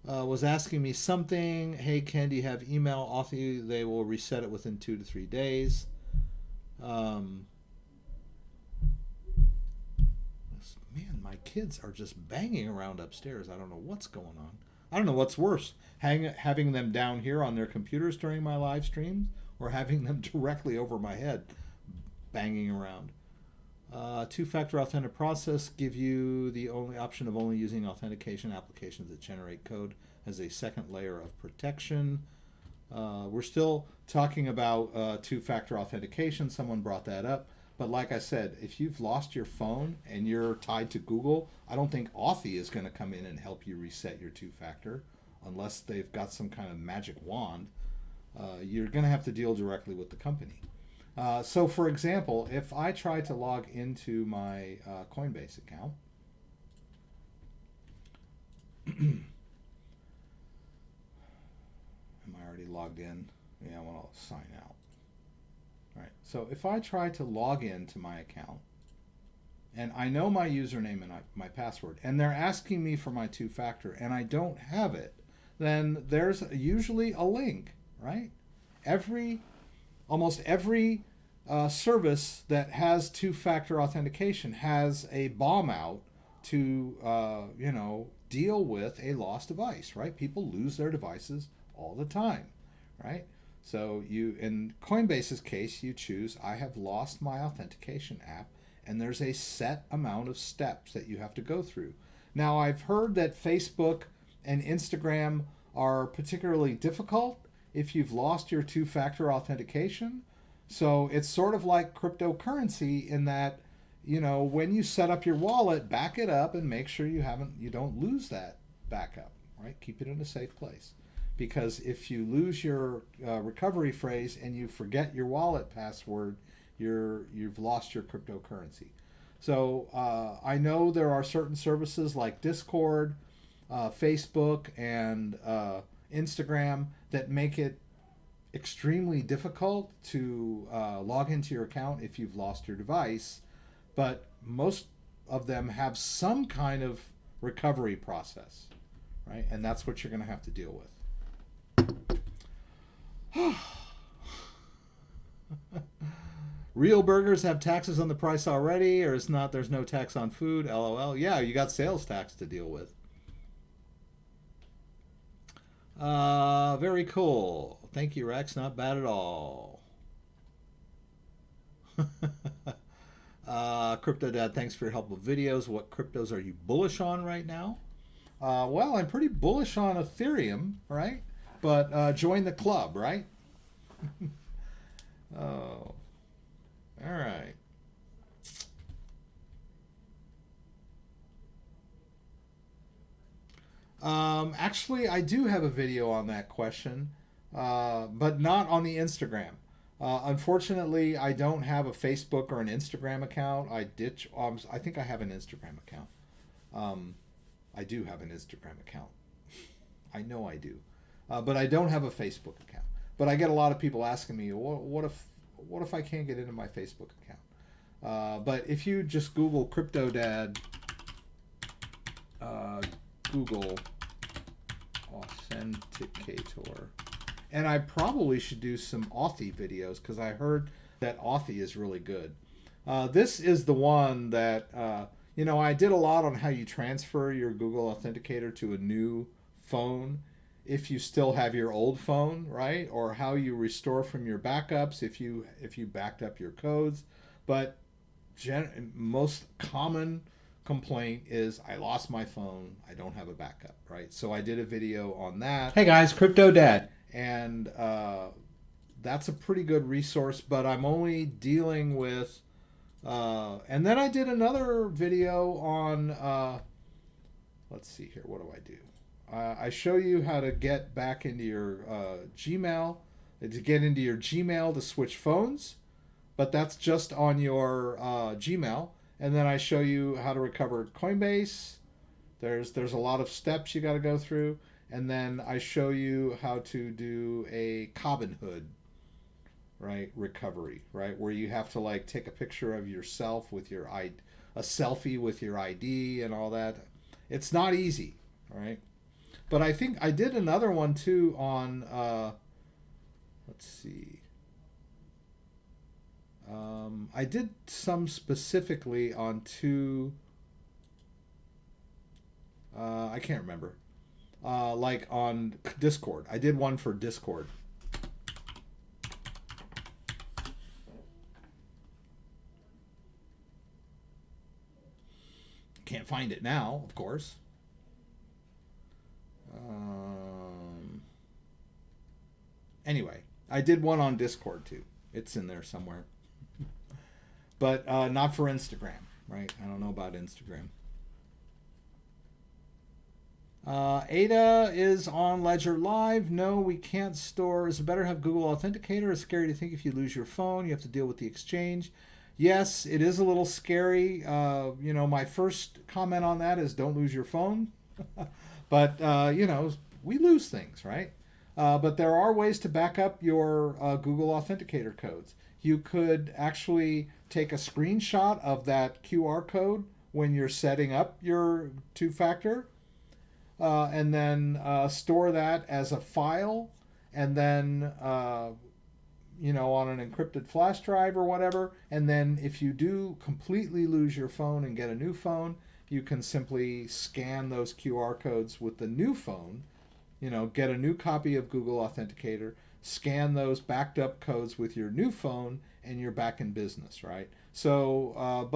was asking me something. Hey, Ken, do you have email? Authy, they will reset it within 2 to 3 days. Man, my kids are just banging around upstairs. I don't know what's going on. I don't know what's worse, having them down here on their computers during my live streams or having them directly over my head banging around. Two-factor authentic process give you the only option of only using authentication applications that generate code as a second layer of protection. We're still talking about two-factor authentication. Someone brought that up. But like I said, if you've lost your phone and you're tied to Google, I don't think Authy is going to come in and help you reset your two-factor unless they've got some kind of magic wand. You're going to have to deal directly with the company. So for example, if I try to log into my Coinbase account, am I already logged in? Yeah, I want to sign out. All right, so if I try to log into my account, and I know my username and my password, and they're asking me for my two-factor, and I don't have it, then there's usually a link, right? Almost every service that has two-factor authentication has a bomb out to, deal with a lost device, right? People lose their devices all the time, right? So in Coinbase's case, you choose, I have lost my authentication app, and there's a set amount of steps that you have to go through. Now, I've heard that Facebook and Instagram are particularly difficult if you've lost your two-factor authentication. So it's sort of like cryptocurrency in that, when you set up your wallet, back it up and make sure you don't lose that backup, right? Keep it in a safe place. Because if you lose your recovery phrase and you forget your wallet password, you've lost your cryptocurrency. So I know there are certain services like Discord, Facebook, and Instagram that make it extremely difficult to log into your account if you've lost your device, but most of them have some kind of recovery process, right? And that's what you're going to have to deal with. Real burgers have taxes on the price already, or it's not, there's no tax on food? LOL. Yeah, you got sales tax to deal with. Very cool. Thank you, Rex. Not bad at all. CryptoDad, thanks for your helpful videos. What cryptos are you bullish on right now? Well, I'm pretty bullish on Ethereum, right? But join the club, right? Oh, all right. Actually, I do have a video on that question, but not on the Instagram. Unfortunately, I don't have a Facebook or an Instagram account. I think I have an Instagram account. I do have an Instagram account. I know I do, but I don't have a Facebook account. But I get a lot of people asking me, what if I can't get into my Facebook account? But if you just Google CryptoDad, Google Authenticator. And I probably should do some Authy videos because I heard that Authy is really good. This is the one that, I did a lot on how you transfer your Google Authenticator to a new phone if you still have your old phone, right? Or how you restore from your backups if you backed up your codes. But most common complaint is I lost my phone, I don't have a backup, right? So I did a video on that. Hey guys, CryptoDad. And that's a pretty good resource, but I'm only dealing with and then I did another video on let's see here, what do I do? I show you how to get back into your Gmail, to get into your Gmail to switch phones, but that's just on your Gmail. And then I show you how to recover Coinbase. There's a lot of steps you got to go through. And then I show you how to do a Robinhood, right, recovery, right, where you have to like take a picture of yourself with your a selfie with your ID and all that. It's not easy, all right. But I think I did another one too on let's see. I did some specifically on two. I can't remember. Like on Discord. I did one for Discord. Can't find it now, of course. Anyway, I did one on Discord too. It's in there somewhere. But not for Instagram, right? I don't know about Instagram. Ada is on Ledger Live. No, we can't store. Is it better to have Google Authenticator? It's scary to think if you lose your phone, you have to deal with the exchange. Yes, it is a little scary. My first comment on that is don't lose your phone. But, we lose things, right? But there are ways to back up your Google Authenticator codes. You could actually take a screenshot of that QR code when you're setting up your two-factor, and then store that as a file, and then on an encrypted flash drive or whatever. And then if you do completely lose your phone and get a new phone, you can simply scan those QR codes with the new phone, get a new copy of Google Authenticator, scan those backed up codes with your new phone, and you're back in business, right? So,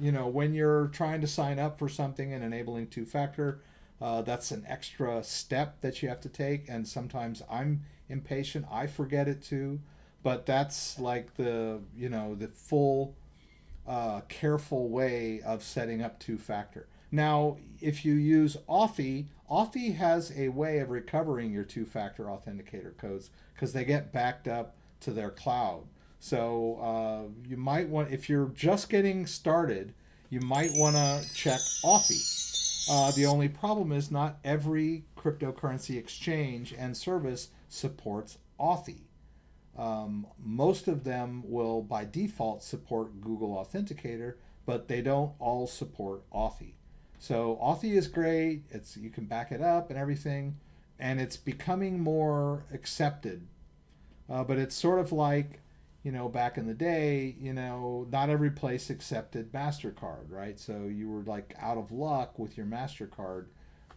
when you're trying to sign up for something and enabling two-factor, that's an extra step that you have to take. And sometimes I'm impatient. I forget it too. But that's like the full careful way of setting up two-factor. Now, if you use Authy has a way of recovering your two-factor authenticator codes because they get backed up to their cloud. So you might want, if you're just getting started, you might want to check Authy. The only problem is not every cryptocurrency exchange and service supports Authy. Most of them will by default support Google Authenticator, but they don't all support Authy. So Authy is great. You can back it up and everything, and it's becoming more accepted. But it's sort of like, back in the day, not every place accepted MasterCard, right? So you were like out of luck with your MasterCard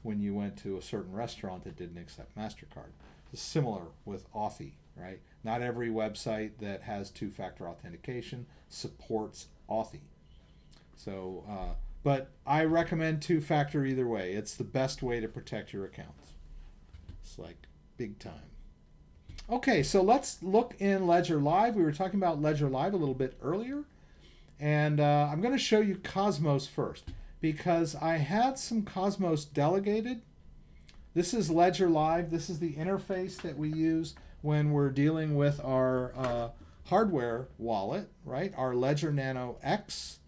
when you went to a certain restaurant that didn't accept MasterCard. It's similar with Authy, right? Not every website that has two-factor authentication supports Authy. So, but I recommend two-factor either way. It's the best way to protect your accounts. It's like big time. Okay, so let's look in Ledger Live. We were talking about Ledger Live a little bit earlier. And I'm going to show you Cosmos first because I had some Cosmos delegated. This is Ledger Live. This is the interface that we use when we're dealing with our hardware wallet, right? Our Ledger Nano X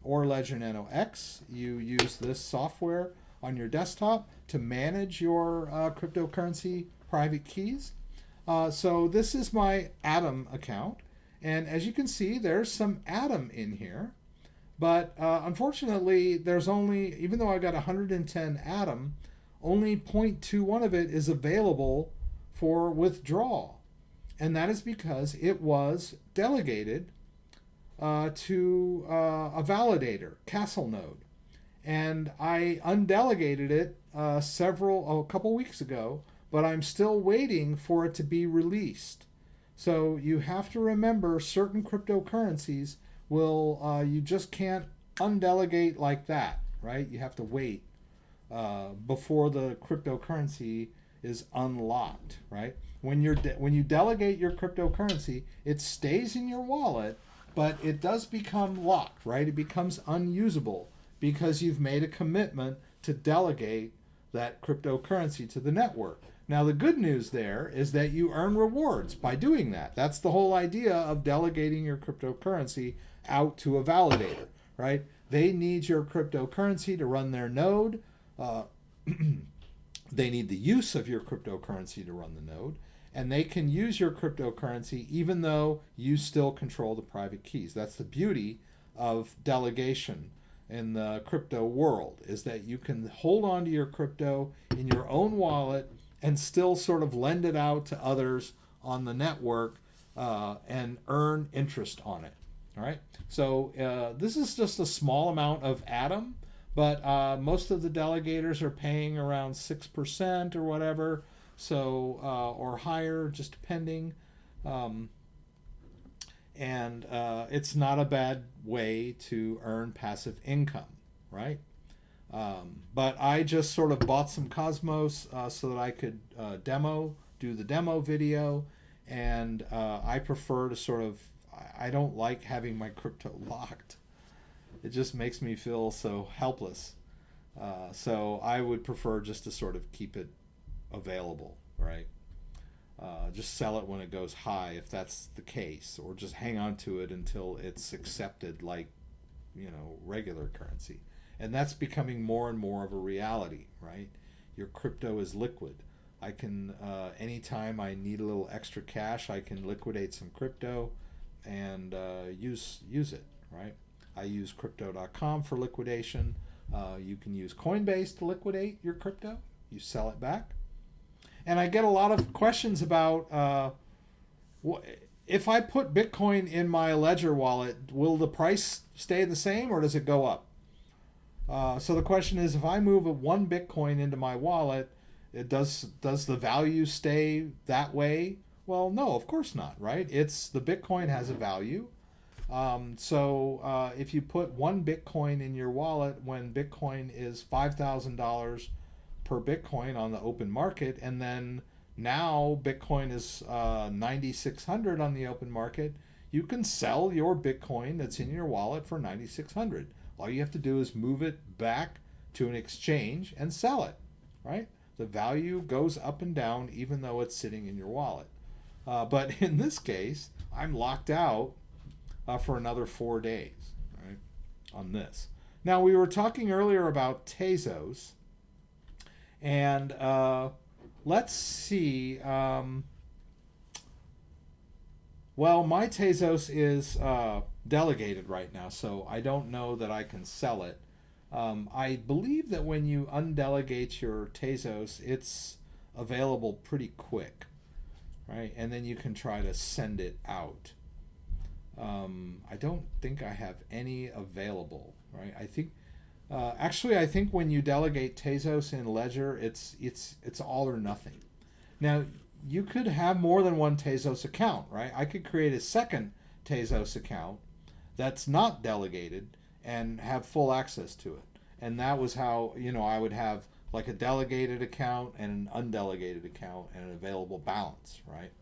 or Ledger Nano X. You use this software on your desktop to manage your cryptocurrency private keys. So this is my Atom account. And as you can see, there's some Atom in here. But unfortunately, there's only, even though I got 110 Atom, only 0.21 of it is available for withdrawal. And that is because it was delegated to a validator, CastleNode. And I undelegated it a couple weeks ago, but I'm still waiting for it to be released. So you have to remember certain cryptocurrencies you just can't undelegate like that, right? You have to wait before the cryptocurrency is unlocked, right? When you delegate your cryptocurrency, it stays in your wallet, but it does become locked, right? It becomes unusable because you've made a commitment to delegate that cryptocurrency to the network. Now, the good news there is that you earn rewards by doing that. That's the whole idea of delegating your cryptocurrency out to a validator, right? They need your cryptocurrency to run their node. They need the use of your cryptocurrency to run the node. And they can use your cryptocurrency even though you still control the private keys. That's the beauty of delegation in the crypto world, is that you can hold on to your crypto in your own wallet and still sort of lend it out to others on the network and earn interest on it. All right. So this is just a small amount of Atom, but most of the delegators are paying around 6% or whatever, so or higher, just depending. And it's not a bad way to earn passive income, right? But I just sort of bought some Cosmos so that I could do the demo video, and I prefer to I don't like having my crypto locked. It just makes me feel so helpless. So I would prefer just to sort of keep it available, right? Just sell it when it goes high if that's the case, or just hang on to it until it's accepted like, regular currency. And that's becoming more and more of a reality, right? Your crypto is liquid. I can, anytime I need a little extra cash, I can liquidate some crypto and use it, right? I use crypto.com for liquidation. You can use Coinbase to liquidate your crypto. You sell it back. And I get a lot of questions about if I put Bitcoin in my Ledger wallet, will the price stay the same or does it go up? So the question is, if I move one Bitcoin into my wallet, does the value stay that way? Well, no, of course not, right? The Bitcoin has a value. So if you put one Bitcoin in your wallet when Bitcoin is $5,000 per Bitcoin on the open market, and then now Bitcoin is 9,600 on the open market, you can sell your Bitcoin that's in your wallet for 9,600. All you have to do is move it back to an exchange and sell it, right? The value goes up and down even though it's sitting in your wallet. But in this case, I'm locked out for another 4 days, right, on this. Now, we were talking earlier about Tezos, and let's see. Well, my Tezos is delegated right now, so I don't know that I can sell it. I believe that when you undelegate your Tezos, it's available pretty quick, right? And then you can try to send it out. I don't think I have any available, right? I think actually I think when you delegate Tezos in Ledger, it's all or nothing. Now you could have more than one Tezos account, right? I could create a second Tezos account that's not delegated and have full access to it. And that was how, I would have like a delegated account and an undelegated account and an available balance, right?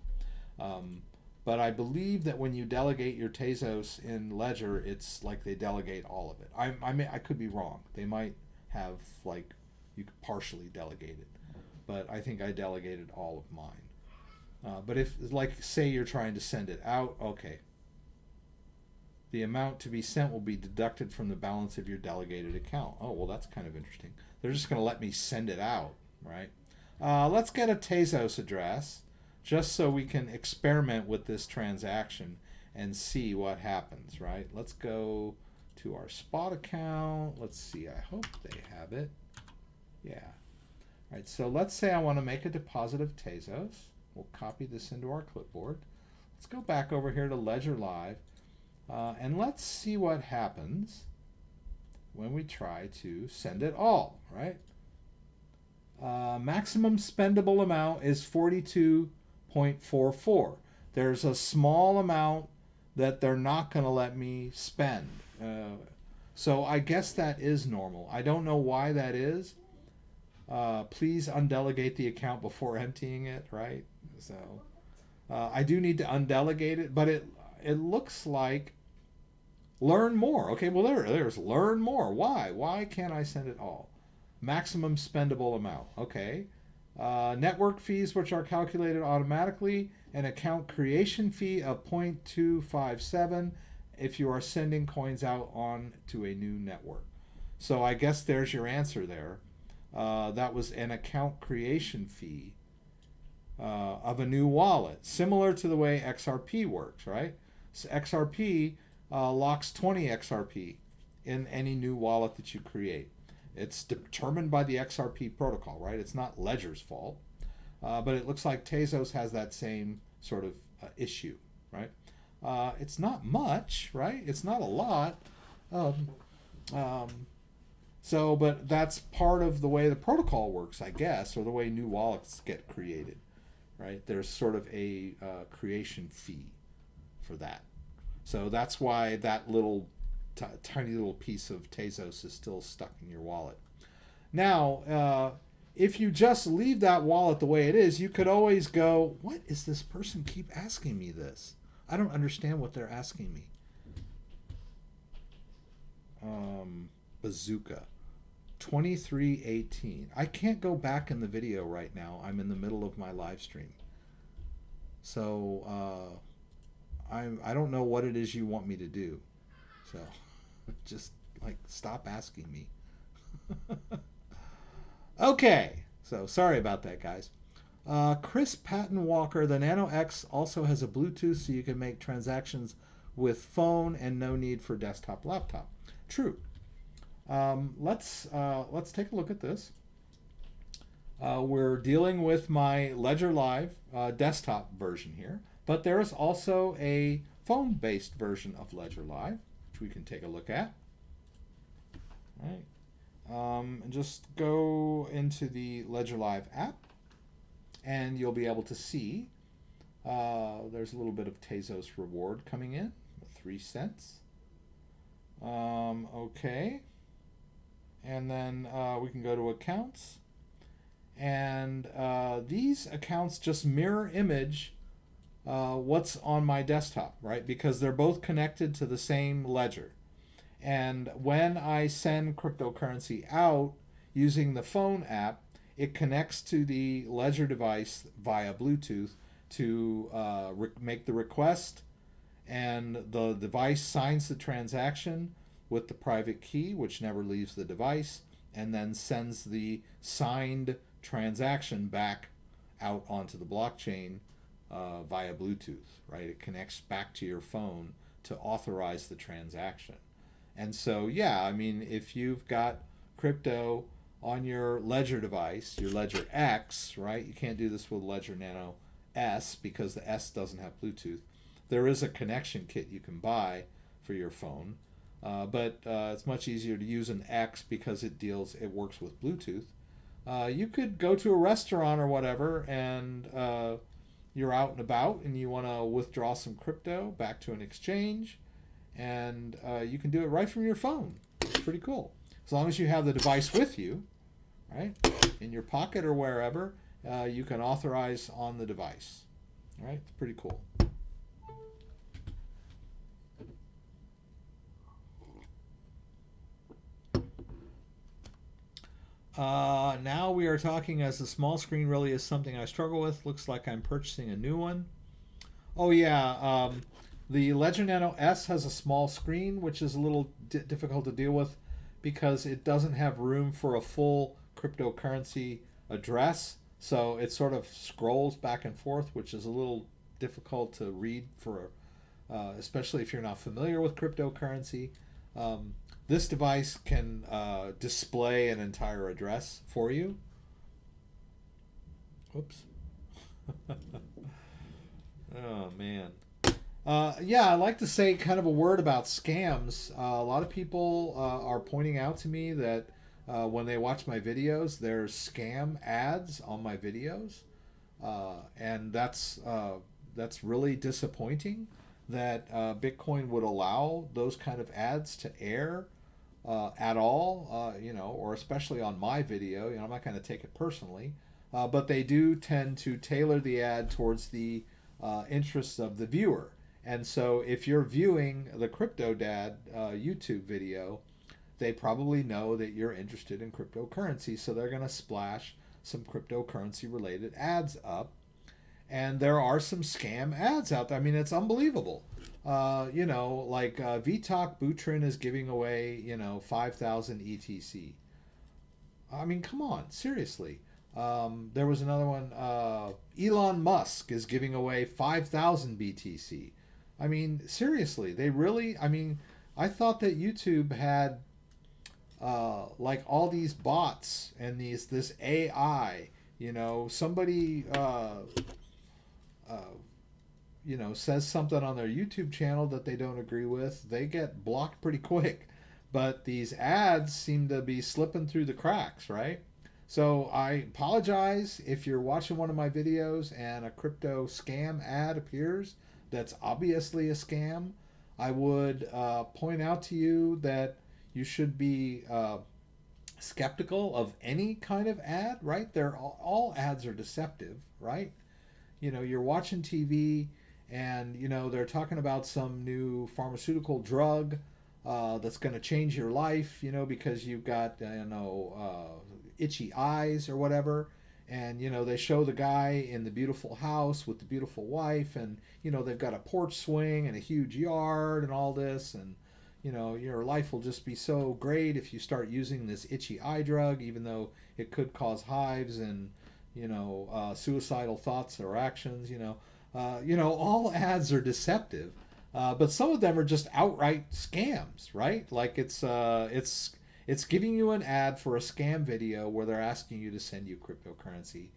But I believe that when you delegate your Tezos in Ledger, it's like they delegate all of it. I could be wrong. They might have like you could partially delegate it, but I think I delegated all of mine. But if, like, say you're trying to send it out, okay. The amount to be sent will be deducted from the balance of your delegated account. Oh, well, that's kind of interesting. They're just going to let me send it out, right? Let's get a Tezos address just so we can experiment with this transaction and see what happens, right? Let's go to our spot account. Let's see. I hope they have it. Yeah. All right, so let's say I want to make a deposit of Tezos. We'll copy this into our clipboard. Let's go back over here to Ledger Live, and let's see what happens when we try to send it all, right? Maximum spendable amount is 42.44. There's a small amount that they're not going to let me spend. So I guess that is normal. I don't know why that is. Please undelegate the account before emptying it, right? So I do need to undelegate it, but it looks like learn more. Okay, well there's learn more. Why can't I send it all? Maximum spendable amount. Okay. Network fees, which are calculated automatically, an account creation fee of 0.257 if you are sending coins out on to a new network. So I guess there's your answer there. That was an account creation fee of a new wallet, similar to the way XRP works, right? So XRP locks 20 XRP in any new wallet that you create. It's determined by the XRP protocol, right? It's not Ledger's fault. But it looks like Tezos has that same sort of issue, right? It's not much, right? It's not a lot. So, but that's part of the way the protocol works, I guess, or the way new wallets get created, right? There's sort of a creation fee for that. So that's why that little tiny little piece of Tezos is still stuck in your wallet. Now, if you just leave that wallet the way it is, you could always go, what is this person keep asking me this? I don't understand what they're asking me. Bazooka 2318. I can't go back in the video right now. I'm in the middle of my live stream. So I don't know what it is you want me to do. So just like stop asking me. Okay. So sorry about that, guys. Chris Patton Walker, the Nano X also has a Bluetooth so you can make transactions with phone and no need for desktop laptop. True. Let's take a look at this. We're dealing with my Ledger Live desktop version here, but there is also a phone-based version of Ledger Live, which we can take a look at. All right. And just go into the Ledger Live app, and you'll be able to see there's a little bit of Tezos reward coming in, 3 cents. Okay. And then we can go to accounts. And these accounts just mirror image what's on my desktop, right? Because they're both connected to the same ledger. And when I send cryptocurrency out using the phone app, it connects to the ledger device via Bluetooth to make the request, and the device signs the transaction with the private key, which never leaves the device, and then sends the signed transaction back out onto the blockchain via Bluetooth, right? It connects back to your phone to authorize the transaction. And so, yeah, I mean, if you've got crypto on your Ledger device, your Ledger X, right? You can't do this with Ledger Nano S because the S doesn't have Bluetooth. There is a connection kit you can buy for your phone, but it's much easier to use an X because it works with Bluetooth. You could go to a restaurant or whatever, and you're out and about, and you want to withdraw some crypto back to an exchange, and you can do it right from your phone. It's pretty cool. As long as you have the device with you, right, in your pocket or wherever, you can authorize on the device. Right? It's pretty cool. Now we are talking as the small screen really is something I struggle with. Looks like I'm purchasing a new one. Oh yeah, the Ledger Nano S has a small screen, which is a little difficult to deal with because it doesn't have room for a full cryptocurrency address. So it sort of scrolls back and forth, which is a little difficult to read for, especially if you're not familiar with cryptocurrency. This device can display an entire address for you. Oops. Oh, man. Yeah, I'd like to say kind of a word about scams. A lot of people are pointing out to me that when they watch my videos, there's scam ads on my videos. And that's really disappointing that Bitcoin would allow those kind of ads to air at all, or especially on my video. I'm not going to take it personally, but they do tend to tailor the ad towards the interests of the viewer. And so if you're viewing the CryptoDad YouTube video, they probably know that you're interested in cryptocurrency, so they're going to splash some cryptocurrency related ads up. And there are some scam ads out there. I mean, it's unbelievable. Like Vitok Buterin is giving away, 5,000 ETC. I mean, come on, seriously. There was another one. Elon Musk is giving away 5,000 BTC. I mean, seriously, they really. I mean, I thought that YouTube had like all these bots and this AI. Somebody. Says something on their YouTube channel that they don't agree with, they get blocked pretty quick. But these ads seem to be slipping through the cracks, right? So I apologize if you're watching one of my videos and a crypto scam ad appears that's obviously a scam. I would point out to you that you should be skeptical of any kind of ad, right? All ads are deceptive, right? You're watching TV and, they're talking about some new pharmaceutical drug that's going to change your life, because you've got, itchy eyes or whatever. And, they show the guy in the beautiful house with the beautiful wife and, they've got a porch swing and a huge yard and all this. And, your life will just be so great if you start using this itchy eye drug, even though it could cause hives and, suicidal thoughts or actions. All ads are deceptive, but some of them are just outright scams, right? Like it's giving you an ad for a scam video where they're asking you to send you cryptocurrency,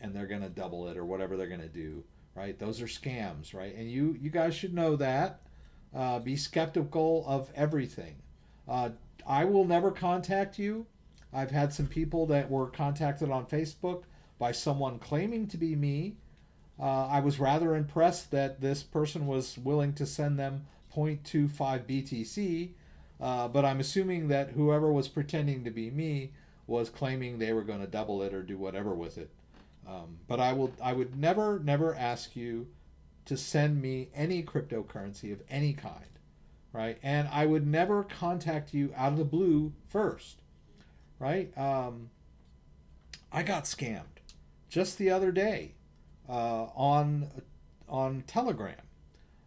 and they're going to double it or whatever they're going to do, right? Those are scams, right? And you guys should know that. Be skeptical of everything. I will never contact you. I've had some people that were contacted on Facebook by someone claiming to be me. I was rather impressed that this person was willing to send them 0.25 BTC, but I'm assuming that whoever was pretending to be me was claiming they were going to double it or do whatever with it. But I would never ask you to send me any cryptocurrency of any kind, right? And I would never contact you out of the blue first. Right? I got scammed just the other day on Telegram.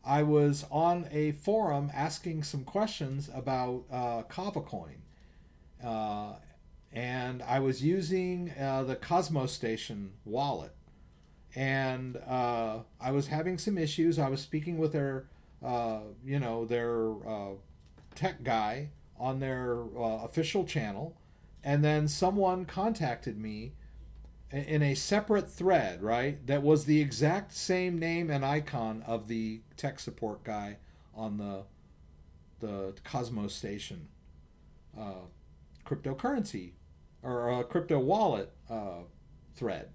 I was on a forum asking some questions about Kava Coin, uh, and I was using the Cosmos Station wallet, and I was having some issues. I was speaking with their, their tech guy on their official channel, and then someone contacted me in a separate thread, right? That was the exact same name and icon of the tech support guy on the Cosmos Station uh, cryptocurrency or crypto wallet thread,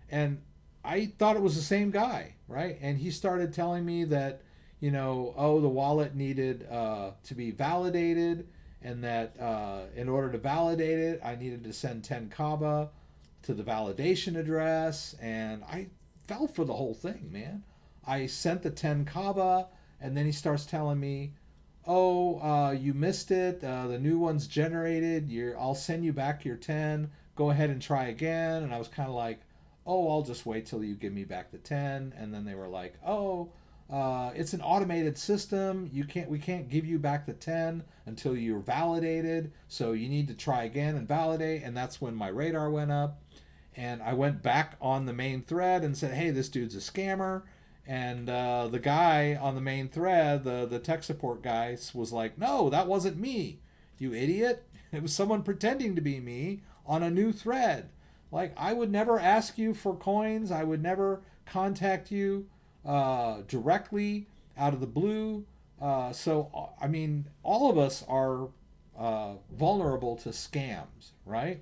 and I thought it was the same guy, right? And he started telling me that, oh, the wallet needed to be validated, and that in order to validate it, I needed to send 10 kava to the validation address, and I fell for the whole thing, man. I sent the 10 kava, and then he starts telling me, oh, you missed it. The new one's generated. I'll send you back your 10. Go ahead and try again. And I was kind of like, oh, I'll just wait till you give me back the 10. And then they were like, oh, it's an automated system. We can't give you back the 10 until you're validated. So you need to try again and validate. And that's when my radar went up. And I went back on the main thread and said, hey, this dude's a scammer. And the guy on the main thread, the tech support guy, was like, no, that wasn't me, you idiot. It was someone pretending to be me on a new thread. Like, I would never ask you for coins. I would never contact you directly out of the blue. I mean, all of us are vulnerable to scams, right?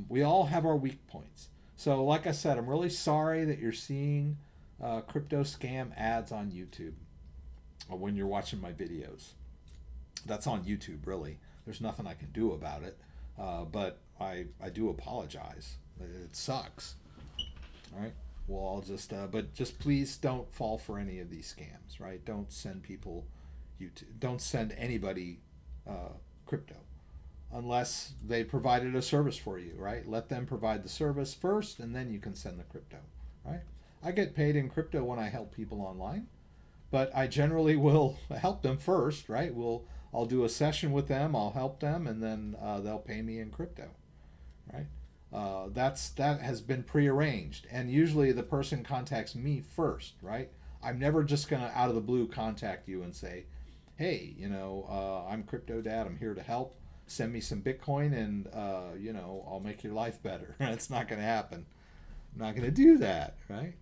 We all have our weak points. So, like I said, I'm really sorry that you're seeing crypto scam ads on YouTube when you're watching my videos. That's on YouTube, really. There's nothing I can do about it, but I do apologize. It sucks. All right. Well, I'll just but just please don't fall for any of these scams, right? Don't send people don't send anybody crypto unless they provided a service for you, right? Let them provide the service first, and then you can send the crypto, right? I get paid in crypto when I help people online, but I generally will help them first, right? I'll do a session with them, I'll help them, and then they'll pay me in crypto, right? That has been prearranged, and usually the person contacts me first, right? I'm never just gonna out of the blue contact you and say, hey, I'm CryptoDad, I'm here to help. Send me some Bitcoin, and I'll make your life better. It's not gonna happen. I'm not gonna do that, right?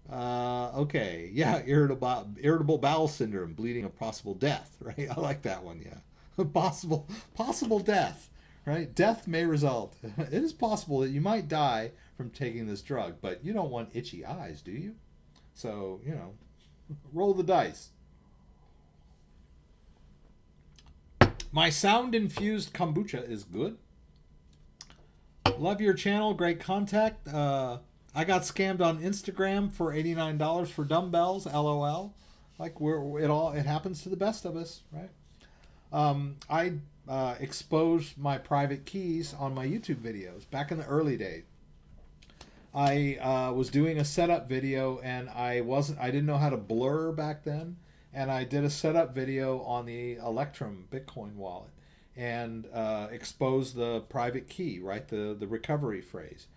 Okay, yeah, irritable bowel syndrome, bleeding of possible death, right? I like that one, yeah. Possible death, right? Death may result. It is possible that you might die from taking this drug, but you don't want itchy eyes, do you? So, roll the dice. My sound infused kombucha is good. Love your channel, great contact. I got scammed on Instagram for $89 for dumbbells. LOL. Like it happens to the best of us, right? I exposed my private keys on my YouTube videos back in the early days. I was doing a setup video, and I didn't know how to blur back then, and I did a setup video on the Electrum Bitcoin wallet and exposed the private key, right, the recovery phrase.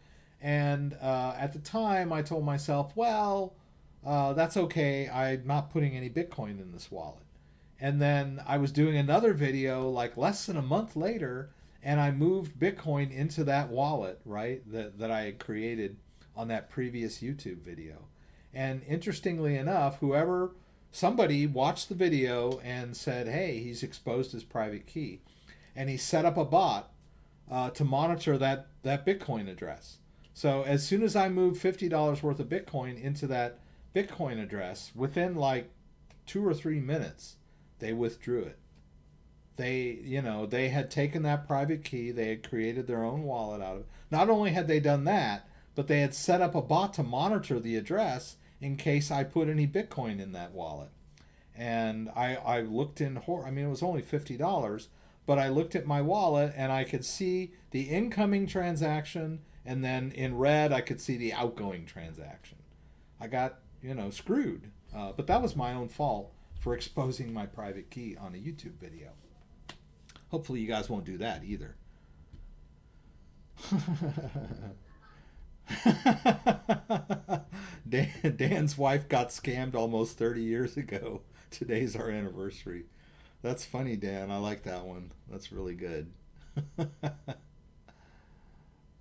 And at the time, I told myself, well, that's okay. I'm not putting any Bitcoin in this wallet. And then I was doing another video like less than a month later, and I moved Bitcoin into that wallet, right, that I had created on that previous YouTube video. And interestingly enough, somebody watched the video and said, hey, he's exposed his private key. And he set up a bot to monitor that Bitcoin address. So as soon as I moved $50 worth of Bitcoin into that Bitcoin address, within like 2 or 3 minutes, they withdrew it. They had taken that private key, they had created their own wallet out of it. Not only had they done that, but they had set up a bot to monitor the address in case I put any Bitcoin in that wallet. And I looked it was only $50, but I looked at my wallet and I could see the incoming transaction And then in red, I could see the outgoing transaction. I got, screwed. But that was my own fault for exposing my private key on a YouTube video. Hopefully you guys won't do that either. Dan's wife got scammed almost 30 years ago. Today's our anniversary. That's funny, Dan. I like that one. That's really good.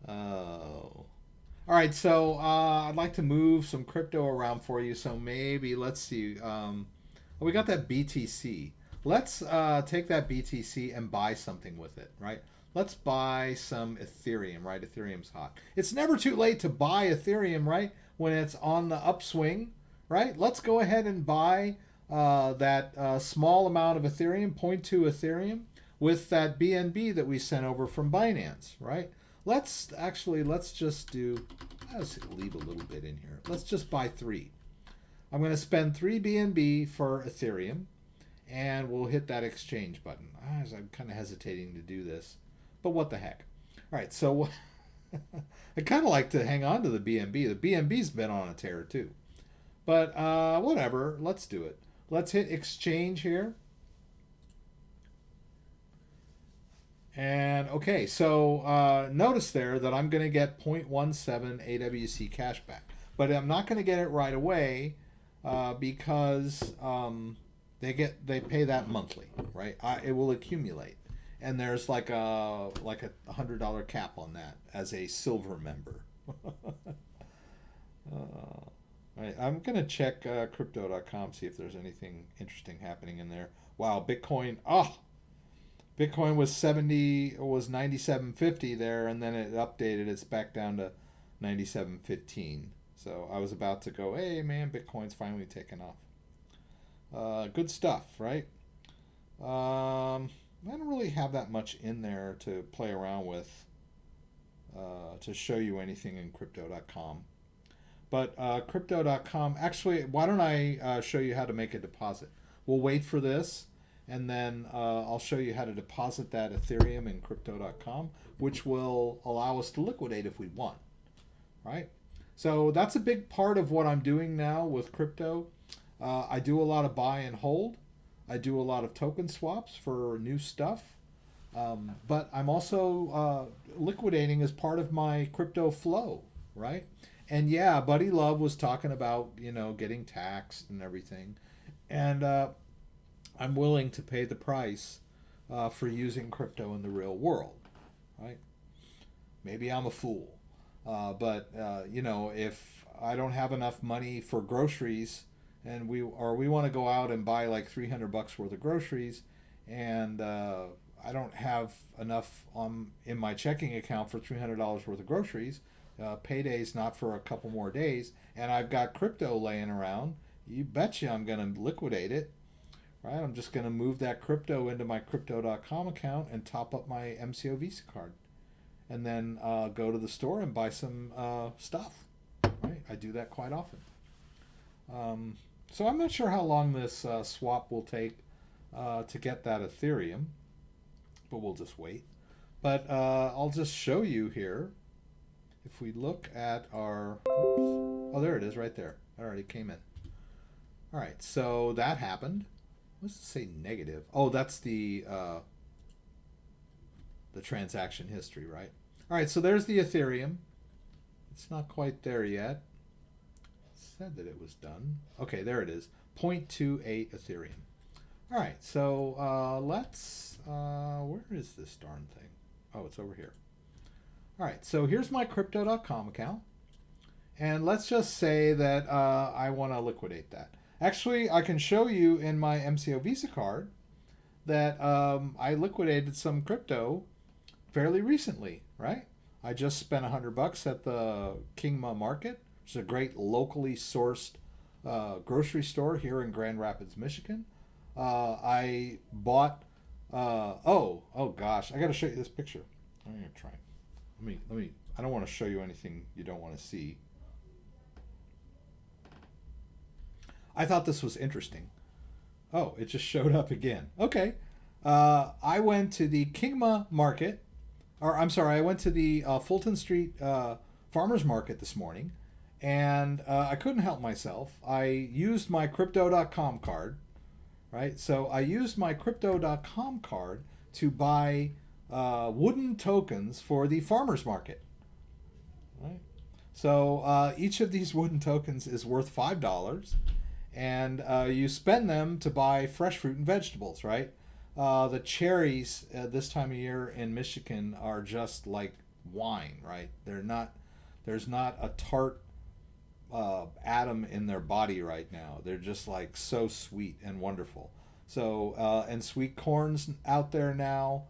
Oh. All right, so I'd like to move some crypto around for you. So maybe, let's see. We got that BTC. Let's take that BTC and buy something with it, right? Let's buy some Ethereum, right? Ethereum's hot. It's never too late to buy Ethereum, right? When it's on the upswing, right? Let's go ahead and buy that small amount of Ethereum, 0.2 Ethereum, with that BNB that we sent over from Binance, right? Let's just do, let's leave a little bit in here. Let's just buy 3. I'm going to spend 3 BNB for Ethereum, and we'll hit that exchange button. I'm kind of hesitating to do this, but what the heck. All right, so I kind of like to hang on to the BNB. The BNB's been on a tear too. But whatever, let's do it. Let's hit exchange here. And okay, so notice there that I'm going to get 0.17 AWC cash back. But I'm not going to get it right away because they pay that monthly, right? It will accumulate. And there's like a $100 cap on that as a silver member. Right, I'm gonna check crypto.com, see if there's anything interesting happening in there. Wow, Bitcoin! Bitcoin was 97.50 there, and then it updated. It's back down to 97.15. So I was about to go, hey man, Bitcoin's finally taken off. Good stuff, right? I don't really have that much in there to play around with to show you anything in crypto.com. But crypto.com, actually, why don't I show you how to make a deposit? We'll wait for this, and then I'll show you how to deposit that Ethereum in crypto.com, which will allow us to liquidate if we want, right? So that's a big part of what I'm doing now with crypto. I do a lot of buy and hold. I do a lot of token swaps for new stuff. But I'm also liquidating as part of my crypto flow, right? And yeah, Buddy Love was talking about, getting taxed and everything. And I'm willing to pay the price for using crypto in the real world, right? Maybe I'm a fool. But if I don't have enough money for groceries and we want to go out and buy like $300 worth of groceries, and I don't have enough in my checking account for $300 worth of groceries, payday's not for a couple more days, and I've got crypto laying around, you betcha I'm going to liquidate it, right? I'm just going to move that crypto into my crypto.com account and top up my MCO Visa card, and then go to the store and buy some stuff, right? I do that quite often. So I'm not sure how long this swap will take to get that Ethereum, but we'll just wait. But I'll just show you here. If we look at our, oh, there it is right there. It already came in. All right, so that happened. Let's say negative. Oh, that's the transaction history, right? All right, so there's the Ethereum. It's not quite there yet. It said that it was done. Okay, there it is. 0.28 Ethereum. All right, so let's, where is this darn thing? Oh, it's over here. All right, so here's my crypto.com account. And let's just say that I want to liquidate that. Actually, I can show you in my MCO Visa card that I liquidated some crypto fairly recently, right? I just spent $100 at the Kingma Market, which is a great locally sourced grocery store here in Grand Rapids, Michigan. I bought, oh gosh, I got to show you this picture. I'm going to try. Let me, I don't want to show you anything you don't want to see. I thought this was interesting. Oh, it just showed up again. Okay. I went to the Kingma Market. or I'm sorry, I went to the Fulton Street Farmers Market this morning, and I couldn't help myself. I used my Crypto.com card, right? So I used my Crypto.com card to buy wooden tokens for the farmers market, right? So each of these wooden tokens is worth $5, and you spend them to buy fresh fruit and vegetables, right? The cherries this time of year in Michigan are just like wine, right? There's not a tart atom in their body right now. They're just like so sweet and wonderful. So and sweet corn's out there now.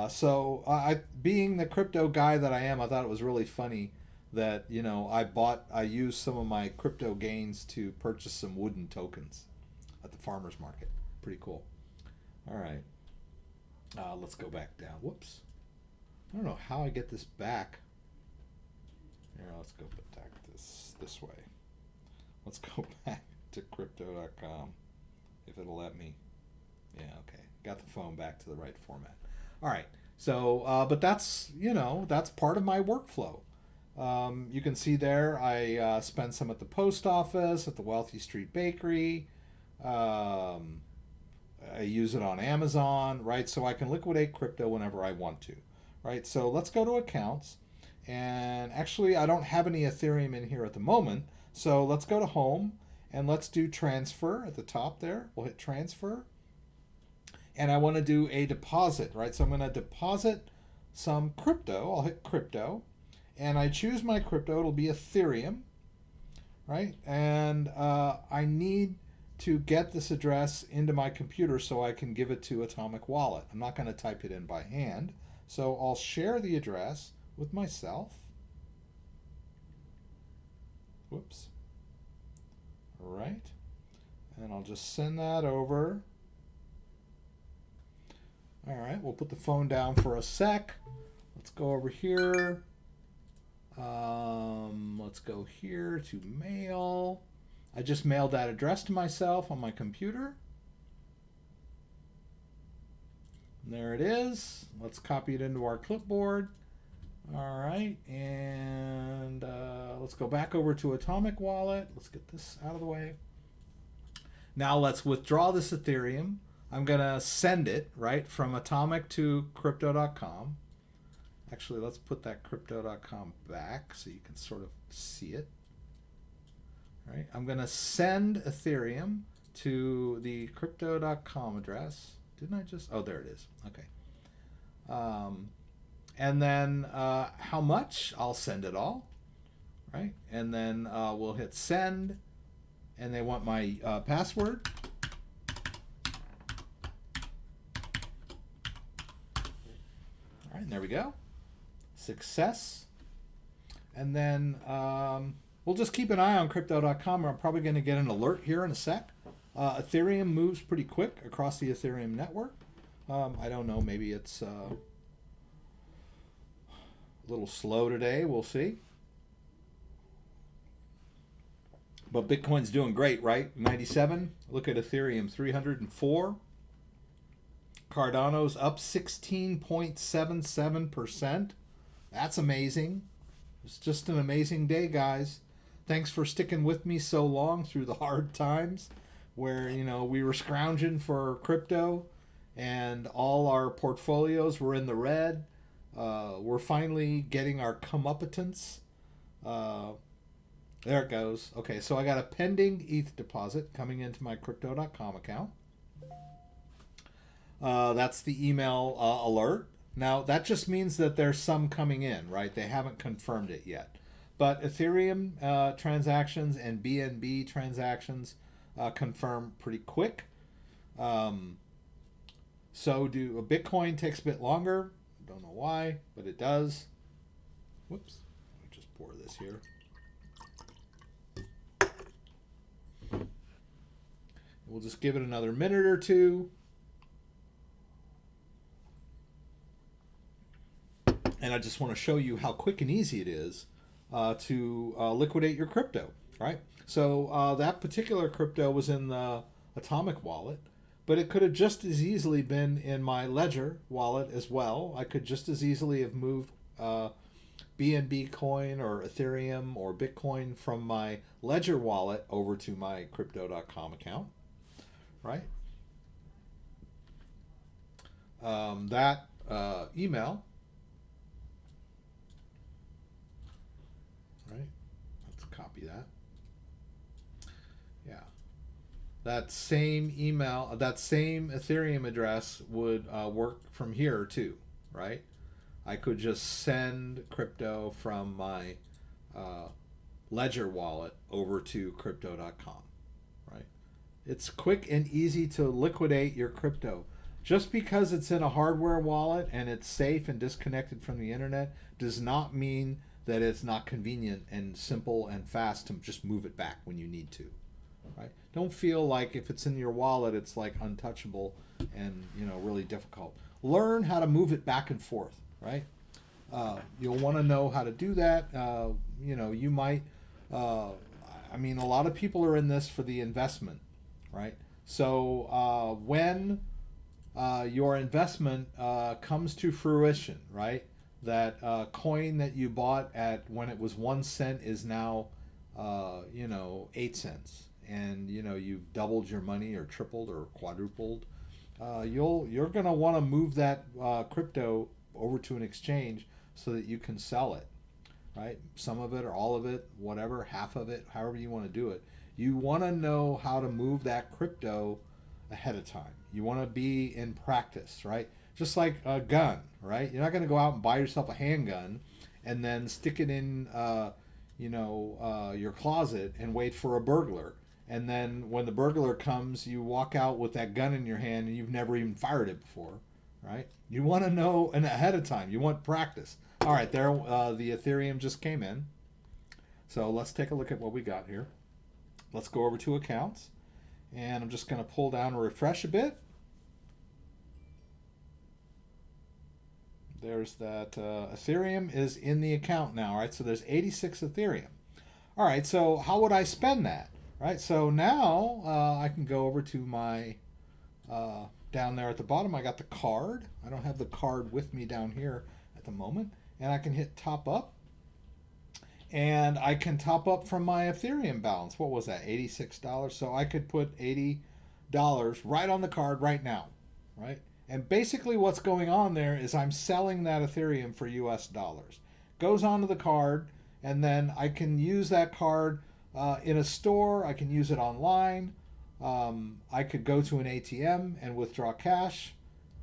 So I, being the crypto guy that I am, I thought it was really funny that I used some of my crypto gains to purchase some wooden tokens at the farmers market. Pretty cool. All right, let's go back down. Whoops, I don't know how I get this back. Here, let's go back this way. Let's go back to crypto.com if it'll let me. Yeah, okay, got the phone back to the right format. All right, so but that's that's part of my workflow. You can see there I spend some at the post office, at the Wealthy Street Bakery. I use it on Amazon, right? So I can liquidate crypto whenever I want to, right? So let's go to accounts. And actually, I don't have any Ethereum in here at the moment. So let's go to home and let's do transfer at the top there. We'll hit transfer. And I want to do a deposit, right? So I'm going to deposit some crypto. I'll hit crypto. And I choose my crypto. It'll be Ethereum, right? And I need to get this address into my computer so I can give it to Atomic Wallet. I'm not going to type it in by hand. So I'll share the address with myself. Whoops. All right. And I'll just send that over. All right, we'll put the phone down for a sec. Let's go over here. Let's go here to mail. I just mailed that address to myself on my computer. And there it is. Let's copy it into our clipboard. All right, and let's go back over to Atomic Wallet. Let's get this out of the way. Now let's withdraw this Ethereum. I'm going to send it, right, from Atomic to Crypto.com. Actually, let's put that Crypto.com back so you can sort of see it. Right, I'm going to send Ethereum to the Crypto.com address. Didn't I just? Oh, there it is. Okay. And then how much? I'll send it all. Right, and then we'll hit send. And they want my password. All right, and there we go. Success. And then we'll just keep an eye on Crypto.com. I'm probably going to get an alert here in a sec. Ethereum moves pretty quick across the Ethereum network. I don't know, maybe it's a little slow today. We'll see. But Bitcoin's doing great, right? 97. Look at Ethereum, 304. Cardano's up 16.77%. That's amazing. It's just an amazing day, guys. Thanks for sticking with me so long through the hard times where, we were scrounging for crypto and all our portfolios were in the red. We're finally getting our comeuppance. There it goes. Okay, so I got a pending ETH deposit coming into my Crypto.com account. That's the email alert. Now, that just means that there's some coming in, right? They haven't confirmed it yet. But Ethereum transactions and BNB transactions confirm pretty quick. So do Bitcoin takes a bit longer. Don't know why, but it does. Whoops. Let me just pour this here. We'll just give it another minute or two. And I just want to show you how quick and easy it is to liquidate your crypto, right? So that particular crypto was in the Atomic wallet, but it could have just as easily been in my Ledger wallet as well. I could just as easily have moved BNB coin or Ethereum or Bitcoin from my Ledger wallet over to my Crypto.com account, right? That email, right? Let's copy that. Yeah. That same email, that same Ethereum address would work from here too, right? I could just send crypto from my Ledger wallet over to Crypto.com, right? It's quick and easy to liquidate your crypto. Just because it's in a hardware wallet and it's safe and disconnected from the internet does not mean that it's not convenient and simple and fast to just move it back when you need to, right? Don't feel like if it's in your wallet it's like untouchable and really difficult. Learn how to move it back and forth, right? You'll want to know how to do that. You might. A lot of people are in this for the investment, right? So when your investment comes to fruition, right? That coin that you bought at when it was 1 cent is now, 8 cents, and you've doubled your money or tripled or quadrupled. You're gonna want to move that crypto over to an exchange so that you can sell it, right? Some of it or all of it, whatever, half of it, however you want to do it. You want to know how to move that crypto ahead of time. You want to be in practice, right? Just like a gun, right? You're not going to go out and buy yourself a handgun and then stick it in, your closet and wait for a burglar. And then when the burglar comes, you walk out with that gun in your hand and you've never even fired it before, right? You want to know and ahead of time. You want practice. All right, there, the Ethereum just came in. So let's take a look at what we got here. Let's go over to accounts. And I'm just going to pull down and refresh a bit. There's that Ethereum is in the account now, right? So there's 86 Ethereum. All right, so how would I spend that? Right, so now I can go over to my, down there at the bottom, I got the card. I don't have the card with me down here at the moment. And I can hit top up. And I can top up from my Ethereum balance. What was that, $86? So I could put $80 right on the card right now, right? And basically what's going on there is I'm selling that Ethereum for US dollars. Goes onto the card, and then I can use that card in a store. I can use it online. I could go to an ATM and withdraw cash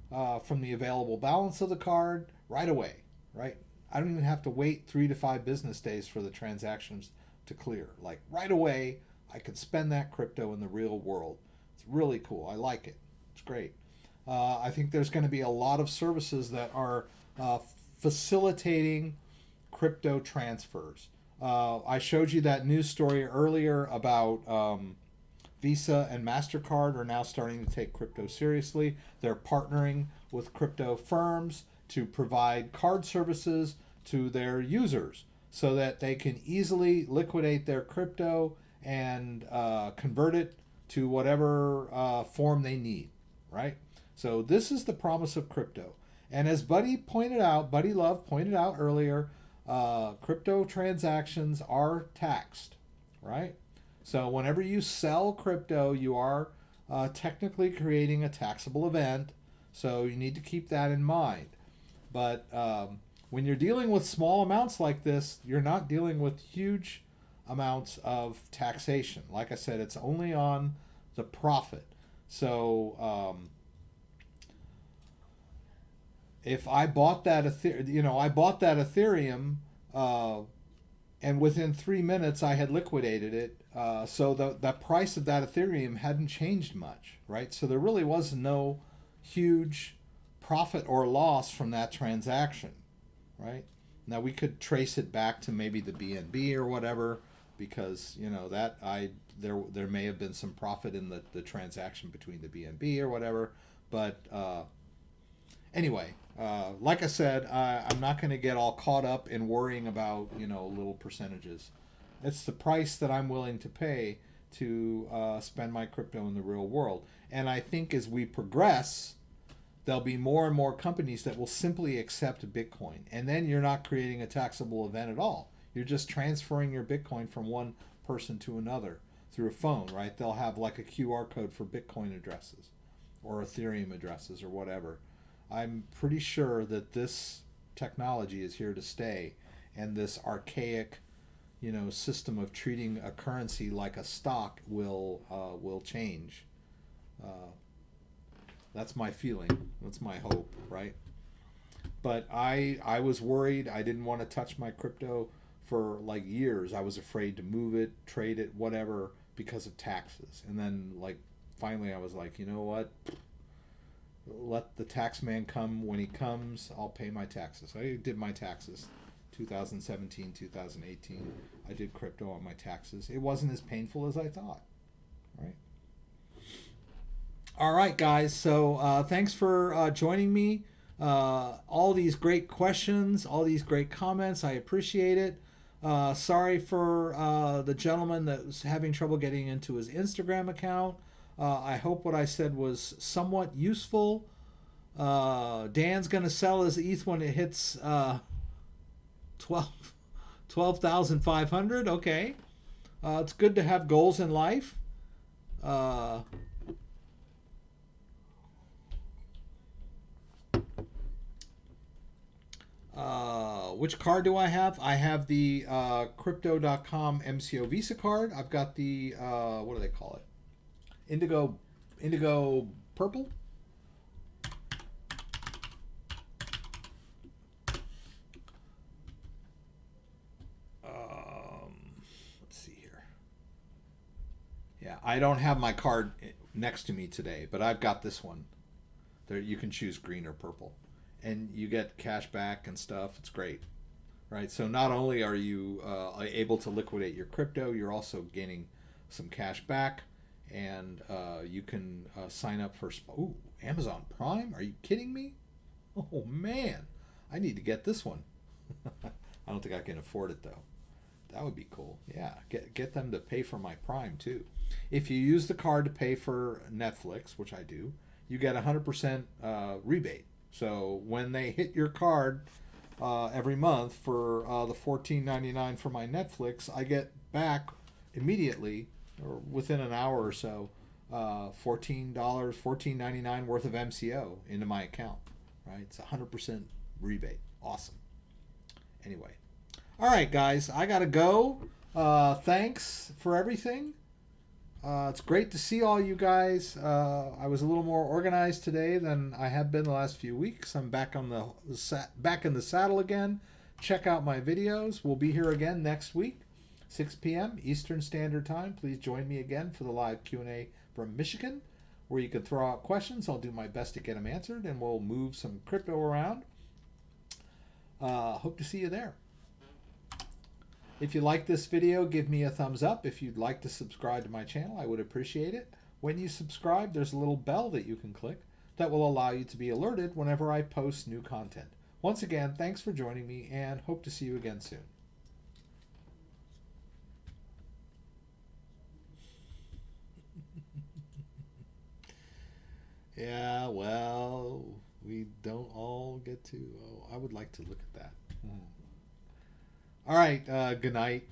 from the available balance of the card right away, right? I don't even have to wait 3 to 5 business days for the transactions to clear. Like right away, I could spend that crypto in the real world. It's really cool. I like it. It's great. I think there's going to be a lot of services that are facilitating crypto transfers. I showed you that news story earlier about Visa and MasterCard are now starting to take crypto seriously. They're partnering with crypto firms to provide card services to their users so that they can easily liquidate their crypto and convert it to whatever form they need, right? So this is the promise of crypto. And as Buddy Love pointed out earlier, crypto transactions are taxed, right? So whenever you sell crypto, you are technically creating a taxable event. So you need to keep that in mind. But when you're dealing with small amounts like this, you're not dealing with huge amounts of taxation. Like I said, it's only on the profit. So if I bought that Ethereum, and within 3 minutes I had liquidated it, so the price of that Ethereum hadn't changed much, right? So there really was no huge profit or loss from that transaction, right? Now we could trace it back to maybe the BNB or whatever, because there may have been some profit in the transaction between the BNB or whatever, but anyway, like I said, I'm not going to get all caught up in worrying about little percentages. It's the price that I'm willing to pay to spend my crypto in the real world. And I think as we progress, there'll be more and more companies that will simply accept Bitcoin. And then you're not creating a taxable event at all. You're just transferring your Bitcoin from one person to another through a phone, right? They'll have like a QR code for Bitcoin addresses or Ethereum addresses or whatever. I'm pretty sure that this technology is here to stay, and this archaic, system of treating a currency like a stock will change. That's my feeling. That's my hope, right? But I was worried. I didn't want to touch my crypto for like years. I was afraid to move it, trade it, whatever, because of taxes. And then like finally I was like, you know what? Let the tax man come when he comes. I'll pay my taxes. I did my taxes 2017, 2018. I did crypto on my taxes. It wasn't as painful as I thought, right? All right, guys. So thanks for joining me. All these great questions, all these great comments. I appreciate it. Sorry for the gentleman that was having trouble getting into his Instagram account. I hope what I said was somewhat useful. Dan's going to sell his ETH when it hits 12,500. Okay. It's good to have goals in life. Which card do I have? I have the Crypto.com MCO Visa card. I've got the, what do they call it? Indigo purple. Let's see here. Yeah, I don't have my card next to me today, but I've got this one. There, you can choose green or purple, and you get cash back and stuff. It's great, right? So not only are you able to liquidate your crypto, you're also gaining some cash back. And you can sign up for Amazon Prime. Are you kidding me? Oh man, I need to get this one. I don't think I can afford it though. That would be cool. Yeah, get them to pay for my Prime too. If you use the card to pay for Netflix, which I do, you get 100% rebate. So when they hit your card every month for the $14.99 for my Netflix, I get back immediately, or within an hour or so, $14.99 worth of MCO into my account, right? It's 100% rebate. Awesome. Anyway. All right, guys, I got to go. Thanks for everything. It's great to see all you guys. I was a little more organized today than I have been the last few weeks. I'm back on back in the saddle again. Check out my videos. We'll be here again next week. 6 p.m. Eastern Standard Time. Please join me again for the live Q&A from Michigan, where you can throw out questions. I'll do my best to get them answered, and we'll move some crypto around. Hope to see you there. If you like this video, give me a thumbs up. If you'd like to subscribe to my channel, I would appreciate it. When you subscribe, there's a little bell that you can click that will allow you to be alerted whenever I post new content. Once again, thanks for joining me, and hope to see you again soon. Yeah, well, we don't all get to. Oh, I would like to look at that. All right, good night.